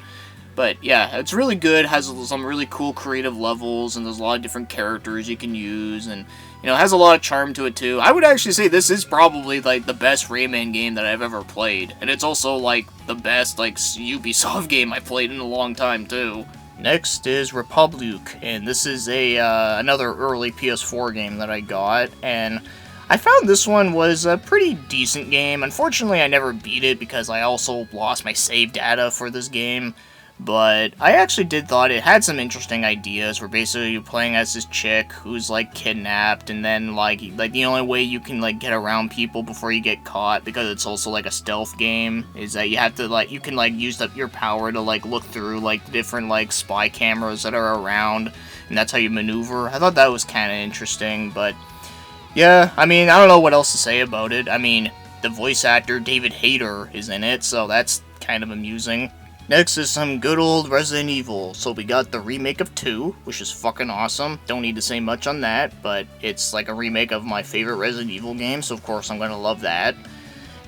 But yeah, it's really good, has some really cool creative levels, and there's a lot of different characters you can use, and you know, it has a lot of charm to it too. I would actually say this is probably like the best Rayman game that I've ever played, and it's also like the best like Ubisoft game I've played in a long time too. Next is Republic, and this is another early PS4 game that I got, and I found this one was a pretty decent game. Unfortunately, I never beat it because I also lost my save data for this game. But I actually did thought it had some interesting ideas where basically you're playing as this chick who's like kidnapped, and then like the only way you can like get around people before you get caught, because it's also like a stealth game, is that you have to like, you can like use up your power to like look through like different like spy cameras that are around, and that's how you maneuver. I thought that was kind of interesting, but yeah, I mean, I don't know what else to say about it. I mean, the voice actor David Hayter is in it, so that's kind of amusing. Next is some good old Resident Evil. So we got the remake of 2, which is fucking awesome. Don't need to say much on that, but it's like a remake of my favorite Resident Evil game, so of course I'm gonna love that.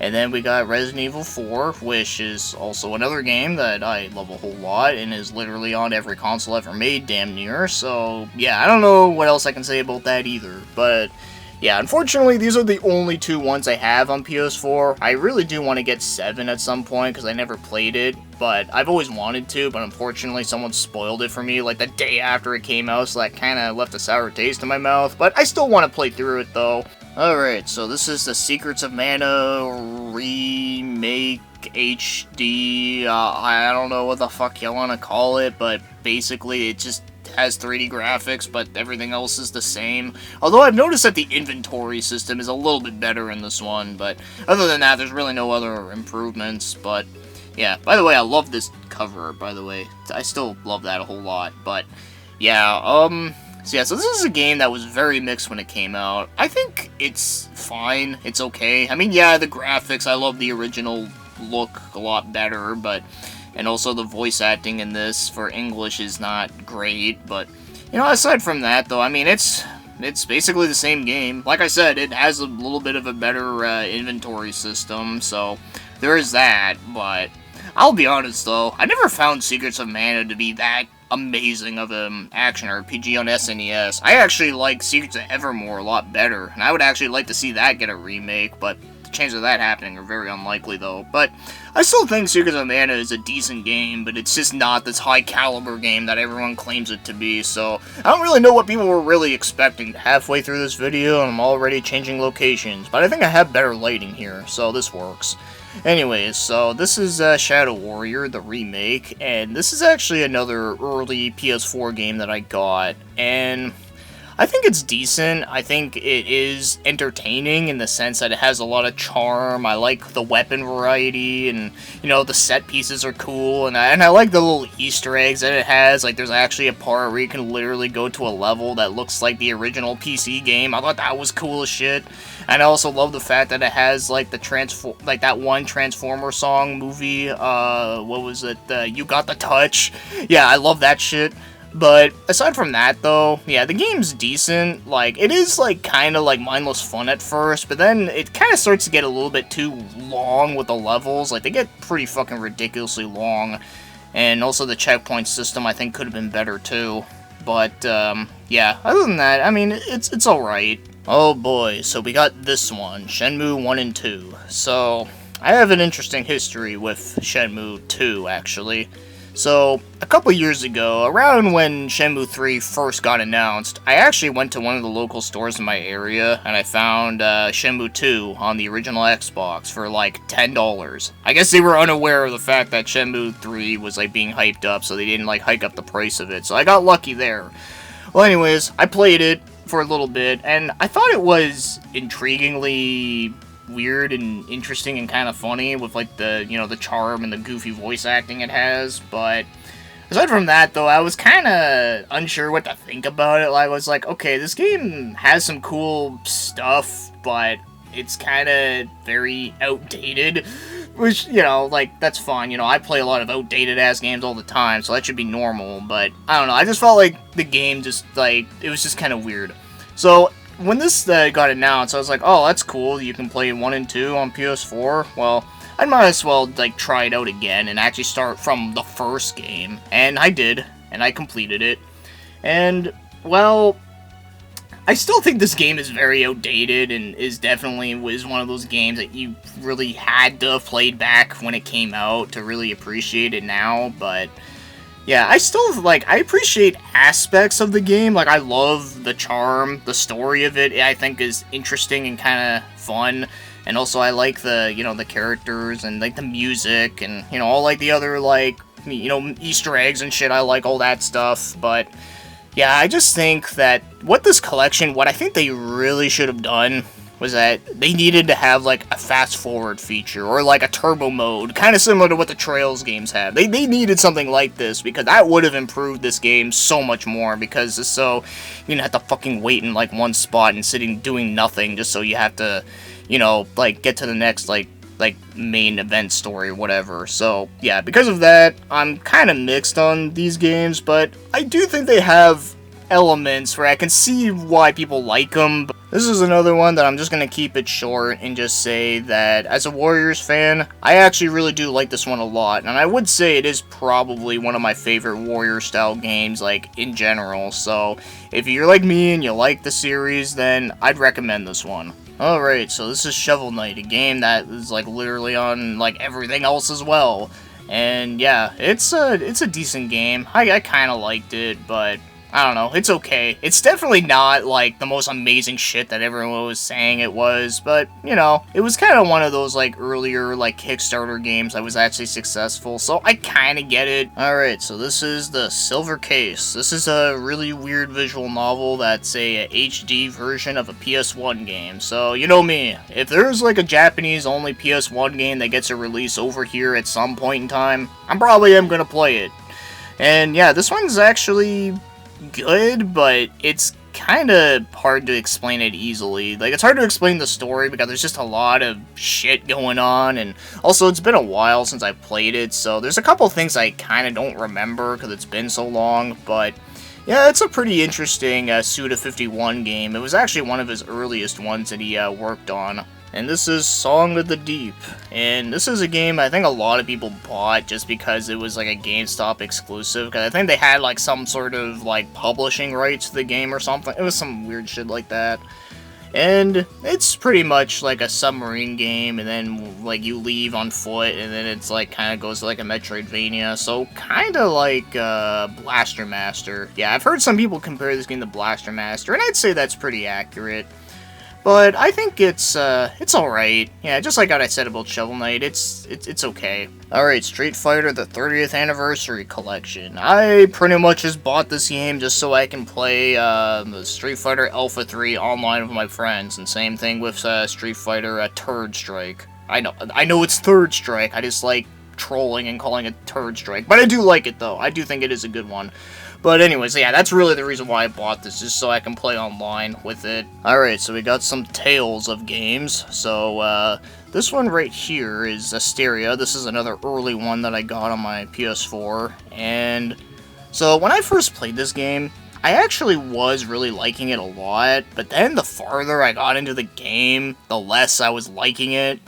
And then we got Resident Evil 4, which is also another game that I love a whole lot, and is literally on every console ever made, damn near. So yeah, I don't know what else I can say about that either, but yeah, unfortunately, these are the only 2 ones I have on PS4. I really do want to get 7 at some point, because I never played it, but I've always wanted to, but unfortunately someone spoiled it for me, like, the day after it came out, so that kind of left a sour taste in my mouth, but I still want to play through it, though. Alright, so this is the Secrets of Mana Remake HD. I don't know what the fuck you want to call it, but basically it just has 3D graphics, but everything else is the same. Although I've noticed that the inventory system is a little bit better in this one, but other than that, there's really no other improvements. But yeah, by the way, I love this cover, by the way. I still love that a whole lot, but yeah, so this is a game that was very mixed when it came out. I think it's fine. It's okay. I mean, yeah, the graphics, I love the original look a lot better, but... And also the voice acting in this for English is not great, but... You know, aside from that, though, I mean, it's basically the same game. Like I said, it has a little bit of a better inventory system, so there is that, but... I'll be honest, though, I never found Secrets of Mana to be that amazing of an action RPG on SNES. I actually like Secrets of Evermore a lot better, and I would actually like to see that get a remake, but the chances of that happening are very unlikely, though. But I still think Secrets of Mana is a decent game, but it's just not this high-caliber game that everyone claims it to be, so I don't really know what people were really expecting. Halfway through this video, and I'm already changing locations, but I think I have better lighting here, so this works. Anyways, so this is Shadow Warrior, the remake, and this is actually another early PS4 game that I got, and I think it's decent. I think it is entertaining in the sense that it has a lot of charm. I like the weapon variety, and, you know, the set pieces are cool, and I like the little Easter eggs that it has. Like, there's actually a part where you can literally go to a level that looks like the original PC game. I thought that was cool as shit. And I also love the fact that it has, like, that one Transformer song movie, what was it, You Got the Touch? Yeah, I love that shit. But, aside from that, though, yeah, the game's decent. Like, it is, like, kind of, like, mindless fun at first, but then it kind of starts to get a little bit too long with the levels. Like, they get pretty fucking ridiculously long. And also the checkpoint system, I think, could have been better, too. But, yeah, other than that, I mean, it's alright. Oh boy, so we got this one, Shenmue 1 and 2. So, I have an interesting history with Shenmue 2, actually. So, a couple years ago, around when Shenmue 3 first got announced, I actually went to one of the local stores in my area, and I found Shenmue 2 on the original Xbox for like $10. I guess they were unaware of the fact that Shenmue 3 was like being hyped up, so they didn't like hike up the price of it, so I got lucky there. Well, anyways, I played it for a little bit, and I thought it was intriguingly weird and interesting and kind of funny with, like, the, you know, the charm and the goofy voice acting it has, but aside from that, though, I was kind of unsure what to think about it. I was like, okay, this game has some cool stuff, but it's kind of very outdated, which, you know, like, that's fine. You know, I play a lot of outdated-ass games all the time, so that should be normal, but I don't know, I just felt like the game just, like, it was just kind of weird. So, when this got announced, I was like, oh, that's cool, you can play 1 and 2 on PS4, well, I might as well, like, try it out again and actually start from the first game, and I did, and I completed it, and, well, I still think this game is very outdated, and was one of those games that you really had to have played back when it came out to really appreciate it now, but yeah, I still, like, I appreciate aspects of the game. Like, I love the charm, the story of it, I think is interesting and kind of fun. And also, I like the, you know, the characters and, like, the music and, you know, all, like, the other, like, you know, Easter eggs and shit. I like all that stuff. But, yeah, I just think that what I think they really should have done was that they needed to have, like, a fast-forward feature, or, like, a turbo mode, kind of similar to what the Trails games have. They needed something like this, because that would have improved this game so much more, because it's so, you didn't have to fucking wait in, like, one spot and sitting doing nothing, just so you have to, you know, like, get to the next, like, main event story, whatever. So, yeah, because of that, I'm kind of mixed on these games, but I do think they have elements where I can see why people like them. But this is another one that I'm just going to keep it short and just say that as a Warriors fan, I actually really do like this one a lot, and I would say it is probably one of my favorite Warrior-style games, like, in general. So, if you're like me and you like the series, then I'd recommend this one. Alright, so this is Shovel Knight, a game that is, like, literally on, like, everything else as well. And, yeah, it's a decent game. I kind of liked it, but I don't know, it's okay. It's definitely not, like, the most amazing shit that everyone was saying it was, but, you know, it was kind of one of those, like, earlier, like, Kickstarter games that was actually successful, so I kind of get it. Alright, so this is the Silver Case. This is a really weird visual novel that's a HD version of a PS1 game, so, you know me, if there's, like, a Japanese-only PS1 game that gets a release over here at some point in time, I probably am gonna play it. And, yeah, this one's actually good, but it's kind of hard to explain it easily. Like, it's hard to explain the story because there's just a lot of shit going on, and also it's been a while since I played it, so there's a couple things I kind of don't remember because it's been so long, but yeah, it's a pretty interesting Suda51 game. It was actually one of his earliest ones that he worked on. And this is Song of the Deep, and this is a game I think a lot of people bought just because it was like a GameStop exclusive, because I think they had like some sort of like publishing rights to the game or something. It was some weird shit like that. And it's pretty much like a submarine game, and then like you leave on foot, and then it's like kind of goes to like a Metroidvania, so kind of like Blaster Master. Yeah, I've heard some people compare this game to Blaster Master, and I'd say that's pretty accurate. But I think it's alright. Yeah, just like what I said about Shovel Knight, it's okay. Alright, Street Fighter, the 30th Anniversary Collection. I pretty much just bought this game just so I can play Street Fighter Alpha 3 online with my friends, and same thing with Street Fighter Third Strike. I know it's Third Strike, I just like trolling and calling it Third Strike, but I do like it though. I do think it is a good one. But anyways, yeah, that's really the reason why I bought this, just so I can play online with it. Alright, so we got some Tales of games. So, this one right here is Asteria. This is another early one that I got on my PS4. And so, when I first played this game, I actually was really liking it a lot. But then the farther I got into the game, the less I was liking it.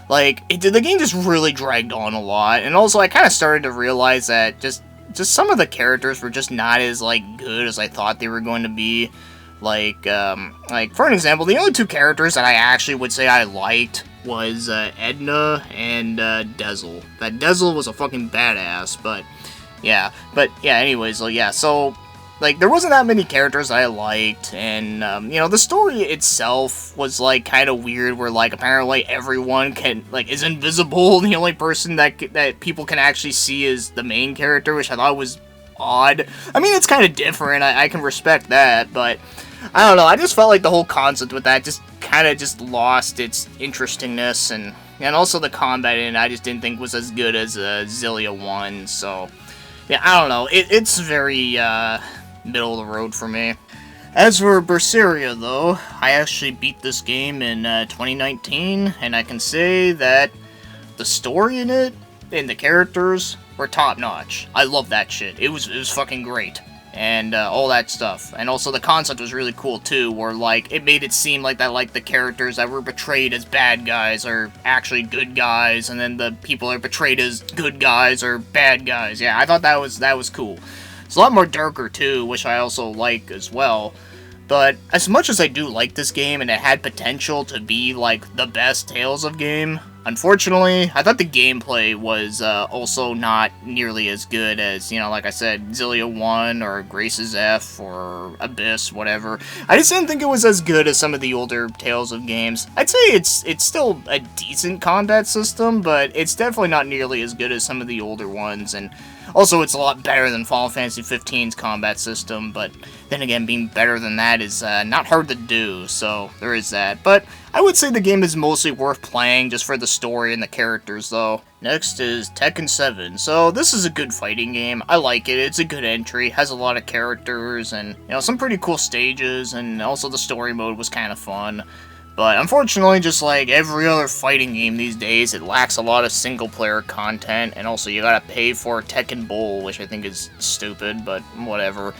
Like, the game just really dragged on a lot. And also, I kind of started to realize that just some of the characters were just not as, like, good as I thought they were going to be. Like, for an example, the only two characters that I actually would say I liked was, Edna and, Dezel. That Dezel was a fucking badass, but, yeah. But, yeah, anyways, yeah, so like, there wasn't that many characters I liked, and, you know, the story itself was, like, kind of weird, where, like, apparently everyone is invisible, the only person that people can actually see is the main character, which I thought was odd. I mean, it's kind of different, I can respect that, but I don't know, I just felt like the whole concept with that just kind of just lost its interestingness, and also the combat in it I just didn't think was as good as Zillia 1, so, yeah, I don't know, it's very, middle of the road for me. As for Berseria, though, I actually beat this game in 2019, and I can say that the story in it and the characters were top-notch. I love that shit. It was fucking great. And all that stuff. And also the concept was really cool too, where like it made it seem like that like the characters that were portrayed as bad guys are actually good guys, and then the people that are portrayed as good guys are bad guys. Yeah, I thought that was cool. It's a lot more darker too, which I also like as well. But as much as I do like this game, and it had potential to be like the best Tales of game, unfortunately, I thought the gameplay was also not nearly as good as, you know, like I said, Zillia 1 or Grace's F or Abyss, whatever. I just didn't think it was as good as some of the older Tales of games. I'd say it's still a decent combat system, but it's definitely not nearly as good as some of the older ones, and also it's a lot better than Final Fantasy XV's combat system, but then again, being better than that is not hard to do, so there is that. But I would say the game is mostly worth playing just for the story and the characters, though. Next is Tekken 7. So this is a good fighting game. I like it. It's a good entry. Has a lot of characters and, you know, some pretty cool stages, and also the story mode was kind of fun. But unfortunately, just like every other fighting game these days, it lacks a lot of single-player content, and also you gotta pay for Tekken Bowl, which I think is stupid, but whatever.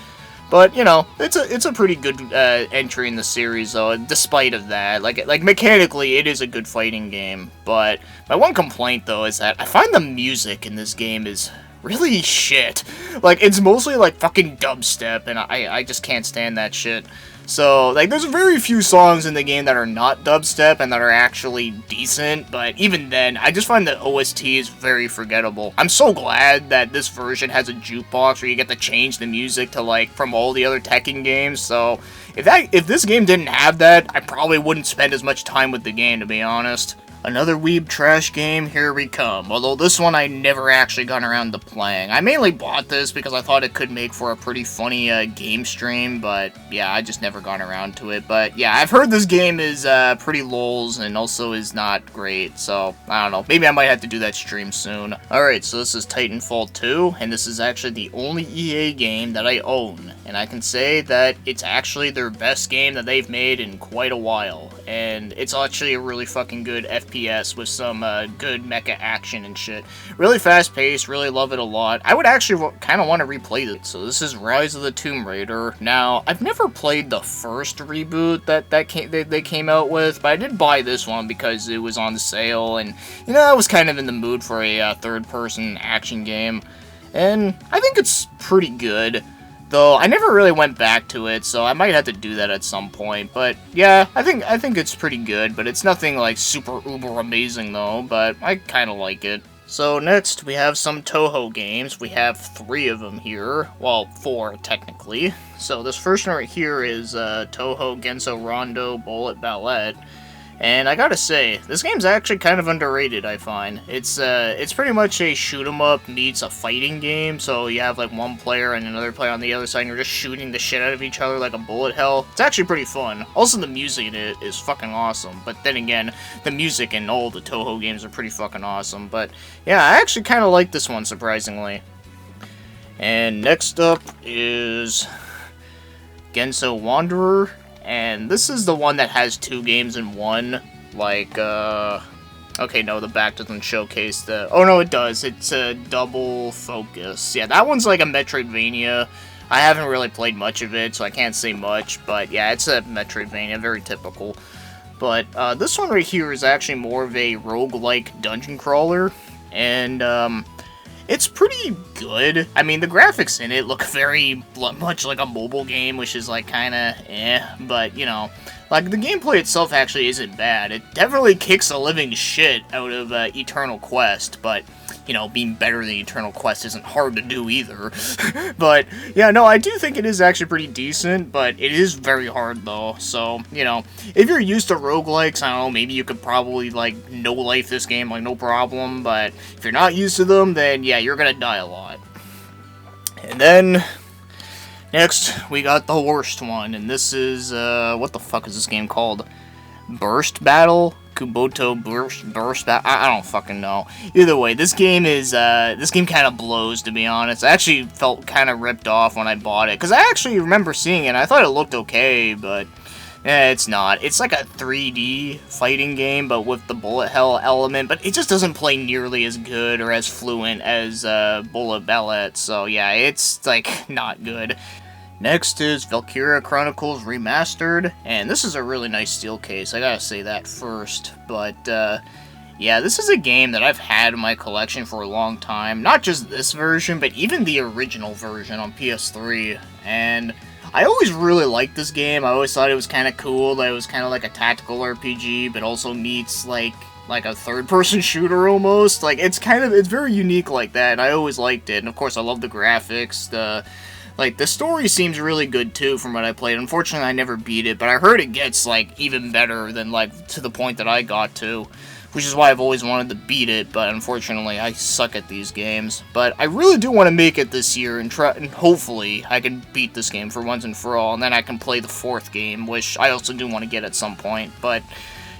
But, you know, it's a pretty good entry in the series, though, despite of that. Like, mechanically, it is a good fighting game. But my one complaint, though, is that I find the music in this game is really shit. Like, it's mostly, like, fucking dubstep, and I just can't stand that shit. So, like, there's very few songs in the game that are not dubstep and that are actually decent, but even then, I just find the OST is very forgettable. I'm so glad that this version has a jukebox where you get to change the music to, like, from all the other Tekken games, so if this game didn't have that, I probably wouldn't spend as much time with the game, to be honest. Another weeb trash game, here we come. Although this one I never actually got around to playing. I mainly bought this because I thought it could make for a pretty funny game stream, but yeah, I just never got around to it. But yeah, I've heard this game is pretty lols and also is not great, so I don't know. Maybe I might have to do that stream soon. Alright, so this is Titanfall 2, and this is actually the only EA game that I own. And I can say that it's actually their best game that they've made in quite a while. And it's actually a really fucking good FPS with some good mecha action and shit. Really fast paced, really love it a lot. I would actually kind of want to replay it. So this is Rise of the Tomb Raider. Now, I've never played the first reboot that they came out with, but I did buy this one because it was on sale, and you know, I was kind of in the mood for a third-person action game, and I think it's pretty good. Though I never really went back to it, so I might have to do that at some point. But yeah, I think it's pretty good, but it's nothing like super uber amazing though, but I kind of like it. So next we have some Toho games. We have 3 of them here. Well, 4 technically. So this first one right here is Toho Genso Rondo Bullet Ballet. And I gotta say, this game's actually kind of underrated, I find. It's pretty much a shoot-'em-up meets a fighting game, so you have like one player and another player on the other side, and you're just shooting the shit out of each other like a bullet hell. It's actually pretty fun. Also, the music in it is fucking awesome, but then again, the music in all the Toho games are pretty fucking awesome. But yeah, I actually kind of like this one, surprisingly. And next up is Genso Wanderer. And this is the one that has 2 games in one, like, okay, no, the back doesn't showcase the, oh no, it does, it's a double focus. Yeah, that one's like a Metroidvania. I haven't really played much of it, so I can't say much, but yeah, it's a Metroidvania, very typical. But, this one right here is actually more of a roguelike dungeon crawler, and, it's pretty good. I mean, the graphics in it look very much like a mobile game, which is like kinda but you know, like the gameplay itself actually isn't bad. It definitely kicks the living shit out of Eternal Quest, but you know, being better than Eternal Quest isn't hard to do either. But yeah, no, I do think it is actually pretty decent, but it is very hard though. So, you know, if you're used to roguelikes, I don't know, maybe you could probably like no-life this game like no problem, but if you're not used to them, then yeah, you're gonna die a lot. And then next we got the worst one, and this is what the fuck is this game called? Burst Battle? Kuboto Burst Battle? I don't fucking know. Either way, this game is, this game kind of blows, to be honest. I actually felt kind of ripped off when I bought it, because I actually remember seeing it, and I thought it looked okay, but it's not. It's like a 3D fighting game, but with the bullet hell element, but it just doesn't play nearly as good or as fluent as Bullet Ballet, so yeah, it's, like, not good. Next is Valkyria Chronicles Remastered, and this is a really nice steel case, I gotta say that first, but, yeah, this is a game that I've had in my collection for a long time, not just this version, but even the original version on PS3, and I always really liked this game. I always thought it was kind of cool, that it was kind of like a tactical RPG, but also meets, like a third-person shooter almost, like, it's very unique like that, and I always liked it, and of course I love the graphics, the story seems really good, too, from what I played. Unfortunately, I never beat it, but I heard it gets, like, even better than, like, to the point that I got to, which is why I've always wanted to beat it, but unfortunately, I suck at these games. But I really do want to make it this year, and hopefully, I can beat this game for once and for all, and then I can play the 4th game, which I also do want to get at some point, but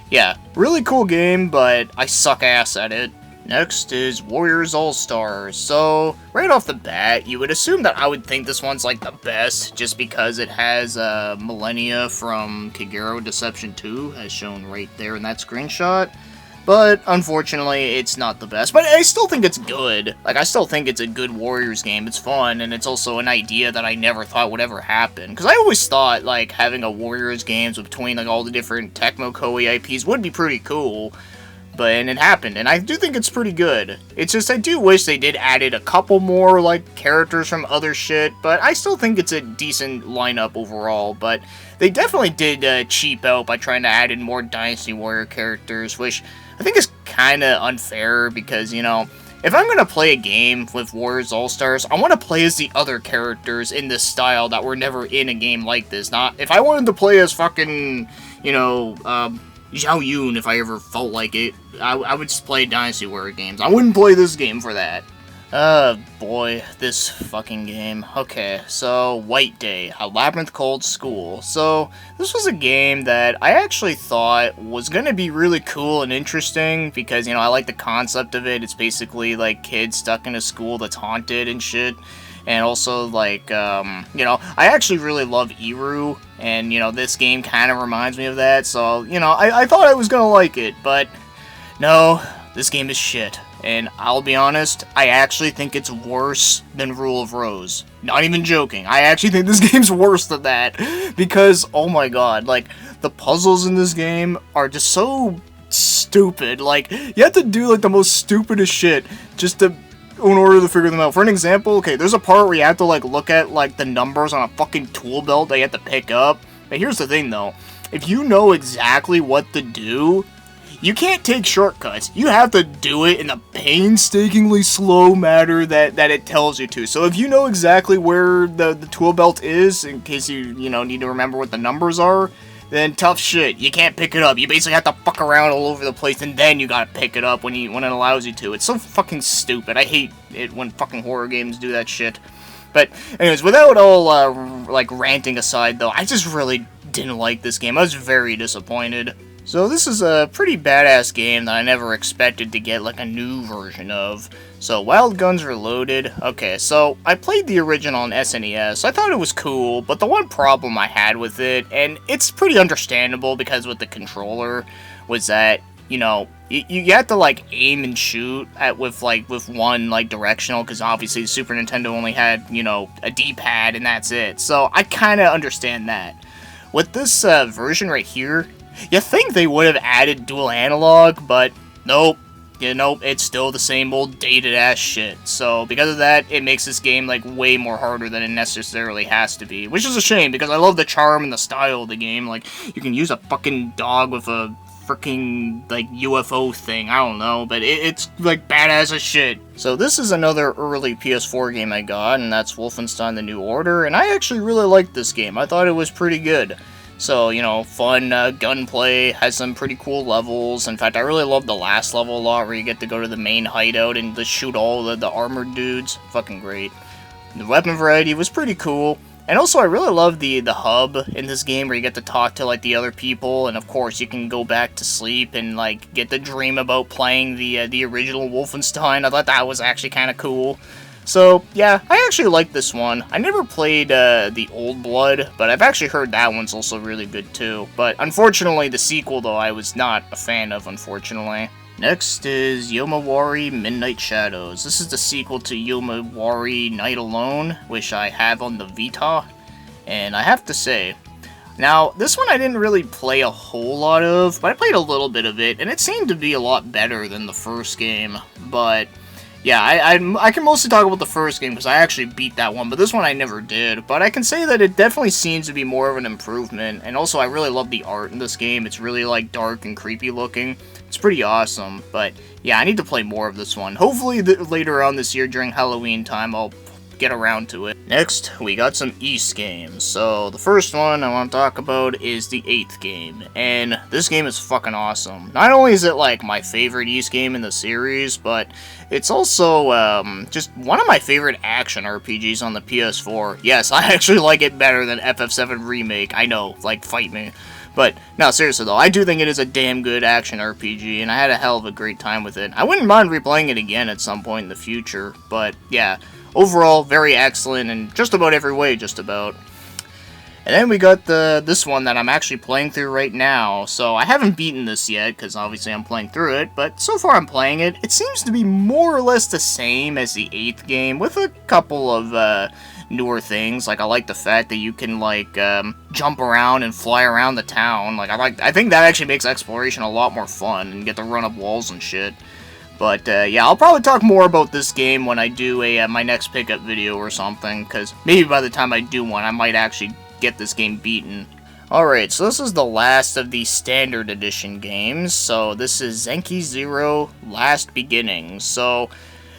yeah, really cool game, but I suck ass at it. Next is Warriors All-Stars. So, right off the bat, you would assume that I would think this one's like the best, just because it has Millennia from Kagero Deception 2, as shown right there in that screenshot. But, unfortunately, it's not the best. But I still think it's good. Like, I still think it's a good Warriors game. It's fun, and it's also an idea that I never thought would ever happen. Because I always thought, like, having a Warriors games between, like, all the different Tecmo Koei IPs would be pretty cool. and it happened, and I do think it's pretty good. It's just I do wish they did added a couple more like characters from other shit, but I still think it's a decent lineup overall. But they definitely did cheap out by trying to add in more Dynasty Warrior characters, which I think is kind of unfair because, you know, if I'm going to play a game with Warriors All-Stars, I want to play as the other characters in this style that were never in a game like this. Not if I wanted to play as fucking, you know, Zhao Yun, if I ever felt like it, I would just play Dynasty Warrior games. I wouldn't play this game for that. Boy, this fucking game. Okay, so White Day, a Labyrinth Called School. So, this was a game that I actually thought was gonna be really cool and interesting because, you know, I like the concept of it. It's basically like kids stuck in a school that's haunted and shit. And also, like, you know, I actually really love Iru, and, you know, this game kind of reminds me of that, so, you know, I thought I was gonna like it, but no, this game is shit. And I'll be honest, I actually think it's worse than Rule of Rose. Not even joking. I actually think this game's worse than that. Because, oh my god, like, the puzzles in this game are just so stupid. Like, you have to do, like, the most stupidest shit just in order to figure them out. For an example, okay, there's a part where you have to, like, look at, like, the numbers on a fucking tool belt that you have to pick up. But here's the thing, though. If you know exactly what to do, you can't take shortcuts. You have to do it in the painstakingly slow manner that it tells you to. So if you know exactly where the tool belt is, in case you know, need to remember what the numbers are, then tough shit. You can't pick it up. You basically have to fuck around all over the place, and then you gotta pick it up when it allows you to. It's so fucking stupid. I hate it when fucking horror games do that shit. But anyways, without all, like, ranting aside, though, I just really didn't like this game. I was very disappointed. So this is a pretty badass game that I never expected to get like a new version of. So Wild Guns Reloaded. Okay, so I played the original on SNES. I thought it was cool, but the one problem I had with it, and it's pretty understandable because with the controller, was that, you know, you have to like aim and shoot with one like directional, because obviously the Super Nintendo only had, you know, a D-pad and that's it. So I kind of understand that. With this version right here, you think they would have added dual analog, but nope. You know, it's still the same old dated-ass shit. So, because of that, it makes this game, like, way more harder than it necessarily has to be. Which is a shame, because I love the charm and the style of the game. Like, you can use a fucking dog with a freaking, like, UFO thing. I don't know, but it's, like, badass as shit. So, this is another early PS4 game I got, and that's Wolfenstein: The New Order. And I actually really liked this game. I thought it was pretty good. So, you know, fun gunplay, has some pretty cool levels. In fact, I really love the last level a lot, where you get to go to the main hideout and just shoot all the armored dudes. Fucking great. The weapon variety was pretty cool. And also, I really love the hub in this game, where you get to talk to, like, the other people. And, of course, you can go back to sleep and, like, get to dream about playing the original Wolfenstein. I thought that was actually kind of cool. So, yeah, I actually like this one. I never played the Old Blood, but I've actually heard that one's also really good too. But unfortunately, the sequel, though, I was not a fan of, unfortunately. Next is Yomawari Midnight Shadows. This is the sequel to Yomawari Night Alone, which I have on the Vita. And I have to say, now, this one I didn't really play a whole lot of, but I played a little bit of it, and it seemed to be a lot better than the first game. But yeah, I can mostly talk about the first game because I actually beat that one, but this one I never did. But I can say that it definitely seems to be more of an improvement, and also I really love the art in this game. It's really, like, dark and creepy looking. It's pretty awesome, but yeah, I need to play more of this one. Hopefully later on this year during Halloween time I'll get around to it. Next, we got some East games. So, the first one I want to talk about is the 8th game, and this game is fucking awesome. Not only is it, like, my favorite East game in the series, but it's also, just one of my favorite action RPGs on the PS4. Yes, I actually like it better than FF7 Remake. I know, like, fight me. But, no, seriously though, I do think it is a damn good action RPG, and I had a hell of a great time with it. I wouldn't mind replaying it again at some point in the future, but, yeah. Overall, very excellent in just about every way, just about. And then we got this one that I'm actually playing through right now. So I haven't beaten this yet, because obviously I'm playing through it, but so far I'm playing it. It seems to be more or less the same as the 8th game, with a couple of newer things. Like, I like the fact that you can, like, jump around and fly around the town. Like, I think that actually makes exploration a lot more fun, and get to run up walls and shit. But, yeah, I'll probably talk more about this game when I do my next pickup video or something, because maybe by the time I do one, I might actually get this game beaten. Alright, so this is the last of the Standard Edition games. So this is Zenki Zero Last Beginnings. So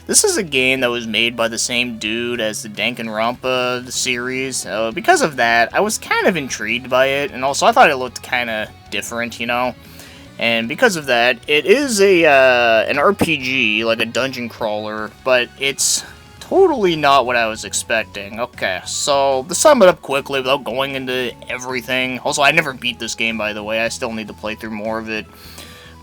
this is a game that was made by the same dude as the Danganronpa series. Because of that, I was kind of intrigued by it, and also I thought it looked kind of different, you know? And because of that, it is an RPG, like a dungeon crawler, but it's totally not what I was expecting. Okay, so to sum it up quickly without going into everything. Also, I never beat this game, by the way. I still need to play through more of it.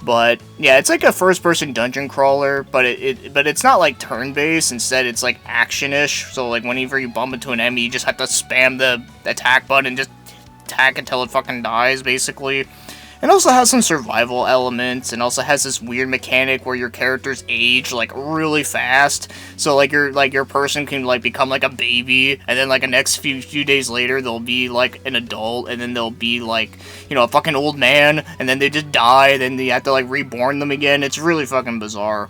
But yeah, it's like a first-person dungeon crawler, but it's not like turn-based. Instead, it's like action-ish. So like whenever you bump into an enemy, you just have to spam the attack button and just attack until it fucking dies, basically. It also has some survival elements, and also has this weird mechanic where your characters age, like, really fast. So, like, your person can, like, become, like, a baby, and then, like, the next few days later, they'll be, like, an adult, and then they'll be, like, you know, a fucking old man, and then they just die, then you have to, like, reborn them again. It's really fucking bizarre.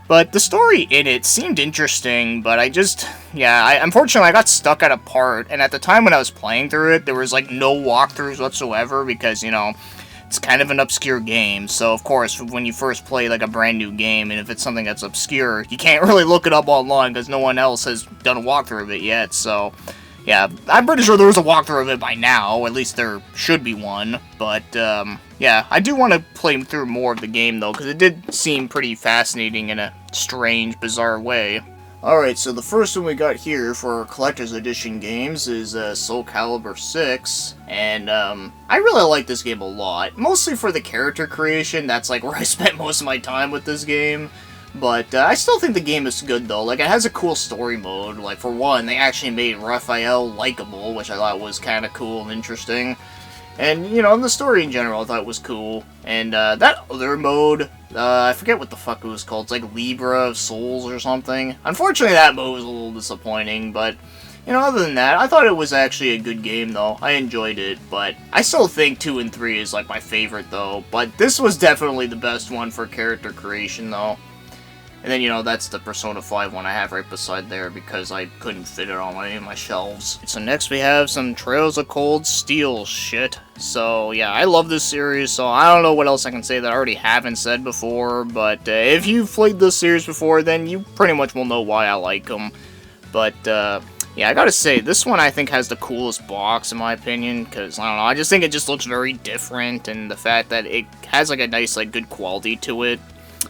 But the story in it seemed interesting, but unfortunately I got stuck at a part, and at the time when I was playing through it, there was, like, no walkthroughs whatsoever, because, you know, it's kind of an obscure game, so of course, when you first play like a brand new game, and if it's something that's obscure, you can't really look it up online because no one else has done a walkthrough of it yet, so yeah, I'm pretty sure there's a walkthrough of it by now, at least there should be one, but yeah, I do want to play through more of the game though, because it did seem pretty fascinating in a strange, bizarre way. Alright, so the first one we got here for Collector's Edition games is Soul Calibur 6, and I really like this game a lot, mostly for the character creation. That's like where I spent most of my time with this game, but I still think the game is good though. Like, it has a cool story mode. Like, for one, they actually made Raphael likable, which I thought was kind of cool and interesting. And, you know, the story in general I thought was cool. And that other mode, I forget what the fuck it was called. It's like Libra of Souls or something. Unfortunately, that mode was a little disappointing, but, you know, other than that, I thought it was actually a good game, though. I enjoyed it, but I still think 2 and 3 is, like, my favorite, though. But this was definitely the best one for character creation, though. And then, you know, that's the Persona 5 one I have right beside there because I couldn't fit it on any of my shelves. So next we have some Trails of Cold Steel shit. So, yeah, I love this series, so I don't know what else I can say that I already haven't said before, but if you've played this series before, then you pretty much will know why I like them. But, yeah, I gotta say, this one I think has the coolest box, in my opinion, because, I don't know, I just think it just looks very different, and the fact that it has, like, a nice, like, good quality to it.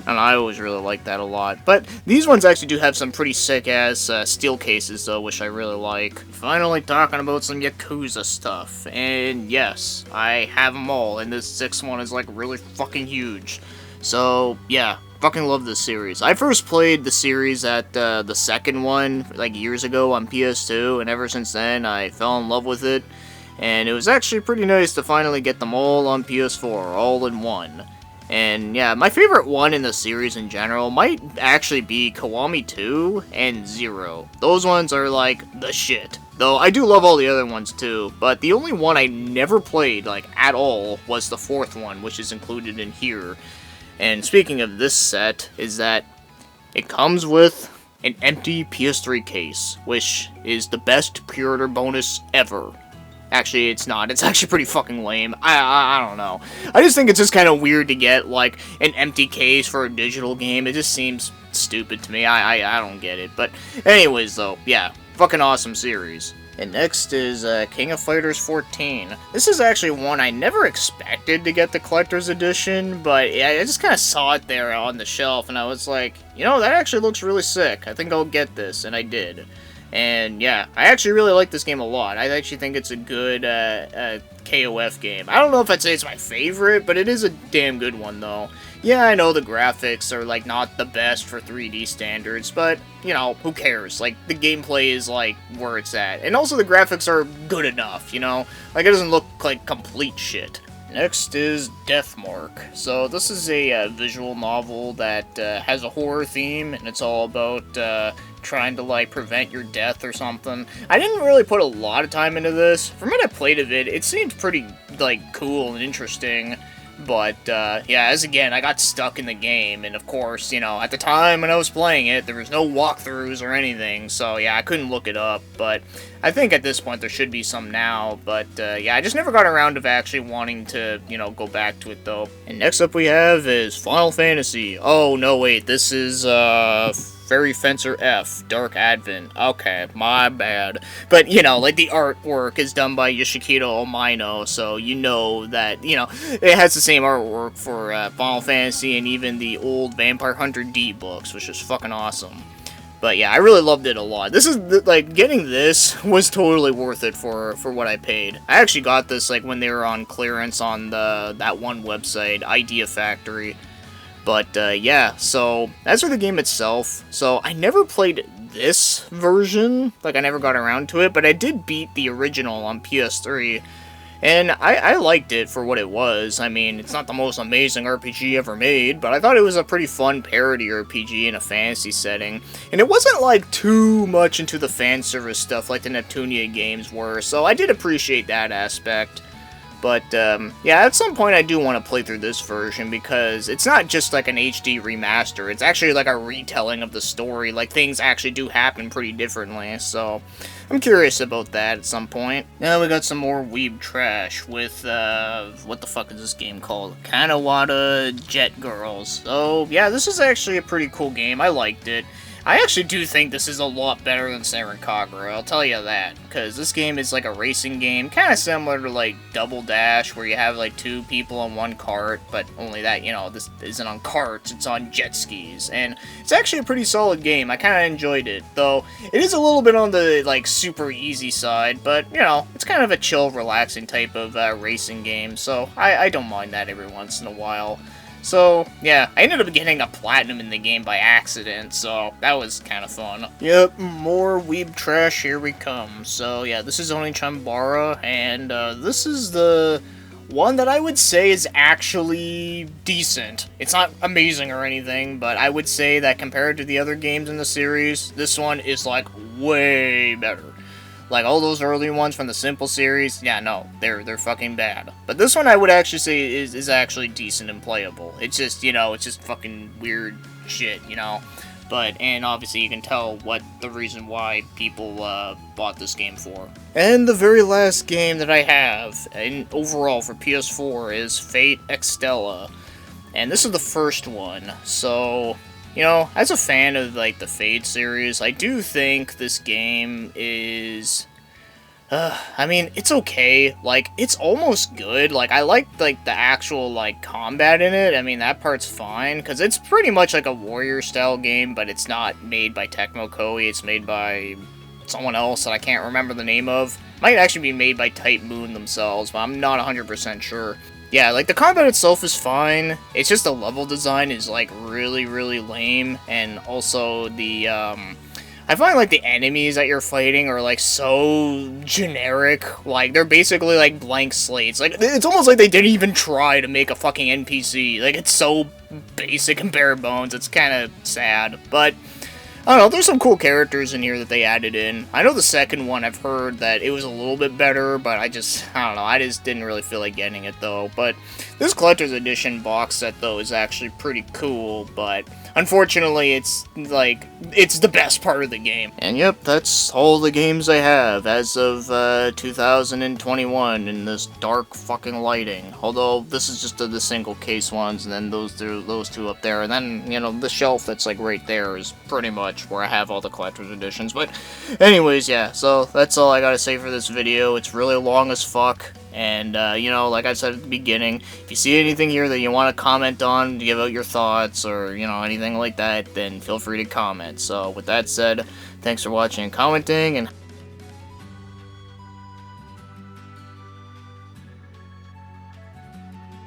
And I always really like that a lot. But these ones actually do have some pretty sick-ass steel cases, though, which I really like. Finally talking about some Yakuza stuff. And yes, I have them all, and this 6th one is, like, really fucking huge. So, yeah, fucking love this series. I first played the series at the 2nd one, like, years ago on PS2, and ever since then, I fell in love with it. And it was actually pretty nice to finally get them all on PS4, all in one. And yeah, my favorite one in the series in general might actually be Kiwami 2 and 0. Those ones are like the shit. Though I do love all the other ones too, but the only one I never played like at all was the 4th one, which is included in here. And speaking of this set, is that it comes with an empty PS3 case, which is the best pre-order bonus ever. Actually, it's not. It's actually pretty fucking lame. I don't know. I just think it's just kind of weird to get, like, an empty case for a digital game. It just seems stupid to me. I don't get it. But anyways, though, yeah. Fucking awesome series. And next is King of Fighters 14. This is actually one I never expected to get the collector's edition, but I just kind of saw it there on the shelf, and I was like, you know, that actually looks really sick. I think I'll get this, and I did. And yeah, I actually really like this game a lot. I actually think it's a good KOF game. I don't know if I'd say it's my favorite, but it is a damn good one, though. Yeah, I know the graphics are, like, not the best for 3D standards, but, you know, who cares? Like, the gameplay is, like, where it's at. And also the graphics are good enough, you know? Like, it doesn't look like complete shit. Next is Deathmark. So this is a visual novel that has a horror theme, and it's all about trying to, like, prevent your death or something. I didn't really put a lot of time into this. From what I played of it, it seemed pretty, like, cool and interesting. But, yeah, as again, I got stuck in the game, and of course, you know, at the time when I was playing it, there was no walkthroughs or anything, so yeah, I couldn't look it up, but I think at this point there should be some now, but, yeah, I just never got around to actually wanting to, you know, go back to it, though. And next up we have is Final Fantasy. Oh, no, wait, this is, Fairy Fencer F, Dark Advent. Okay, my bad. But, you know, like, the artwork is done by Yoshikito Omaino, so you know that, you know, it has the same artwork for Final Fantasy and even the old Vampire Hunter D books, which is fucking awesome. But yeah, I really loved it a lot. This is, like, getting this was totally worth it for what I paid. I actually got this, like, when they were on clearance on that one website, Idea Factory. But, yeah, so, as for the game itself, so, I never played this version, like, I never got around to it, but I did beat the original on PS3, and I liked it for what it was. I mean, it's not the most amazing RPG ever made, but I thought it was a pretty fun parody RPG in a fantasy setting, and it wasn't, like, too much into the fan service stuff like the Neptunia games were, so I did appreciate that aspect. But, yeah, at some point I do want to play through this version, because it's not just like an HD remaster, it's actually like a retelling of the story, like things actually do happen pretty differently, so I'm curious about that at some point. Now we got some more weeb trash with, what the fuck is this game called? Kanawata Jet Girls. So, yeah, this is actually a pretty cool game, I liked it. I actually do think this is a lot better than Senran Kagura, I'll tell you that, because this game is like a racing game, kind of similar to like Double Dash, where you have like two people on one cart, but only that, you know, this isn't on carts, it's on jet skis, and it's actually a pretty solid game. I kind of enjoyed it, though it is a little bit on the like super easy side, but you know, it's kind of a chill, relaxing type of racing game, so I don't mind that every once in a while. So, yeah, I ended up getting a platinum in the game by accident, so that was kind of fun. Yep, more weeb trash, here we come. So, yeah, this is Oni-Chanbara, and this is the one that I would say is actually decent. It's not amazing or anything, but I would say that compared to the other games in the series, this one is, like, way better. Like, all those early ones from the Simple series, yeah, no, they're fucking bad. But this one I would actually say is actually decent and playable. It's just, you know, it's just fucking weird shit, you know? But, and obviously you can tell what the reason why people bought this game for. And the very last game that I have, overall for PS4, is Fate Extella. And this is the first one, so... You know, as a fan of, like, the Fate series, I do think this game is... I mean, it's okay. Like, it's almost good. Like, I like, the actual, like, combat in it. I mean, that part's fine, because it's pretty much like a warrior-style game, but it's not made by Tecmo Koei. It's made by someone else that I can't remember the name of. Might actually be made by Type Moon themselves, but I'm not 100% sure. Yeah, like, the combat itself is fine, it's just the level design is, like, really, really lame, and also the, I find, like, the enemies that you're fighting are, like, so generic, like, they're basically, like, blank slates, like, it's almost like they didn't even try to make a fucking NPC, like, it's so basic and bare bones, it's kind of sad, but... I don't know, there's some cool characters in here that they added in. I know the second one, I've heard that it was a little bit better, but I don't know, I just didn't really feel like getting it, though. But this Collector's Edition box set, though, is actually pretty cool, but unfortunately, it's, like, it's the best part of the game. And yep, that's all the games I have as of 2021 in this dark fucking lighting. Although, this is just the single case ones, and then those two up there, and then, you know, the shelf that's, like, right there is pretty much where I have all the collector's editions. But anyways, yeah, so that's all I gotta say for this video. It's really long as fuck, and you know, like I said at the beginning, if you see anything here that you want to comment on, give out your thoughts, or, you know, anything like that, then feel free to comment. So with that said, thanks for watching and commenting, and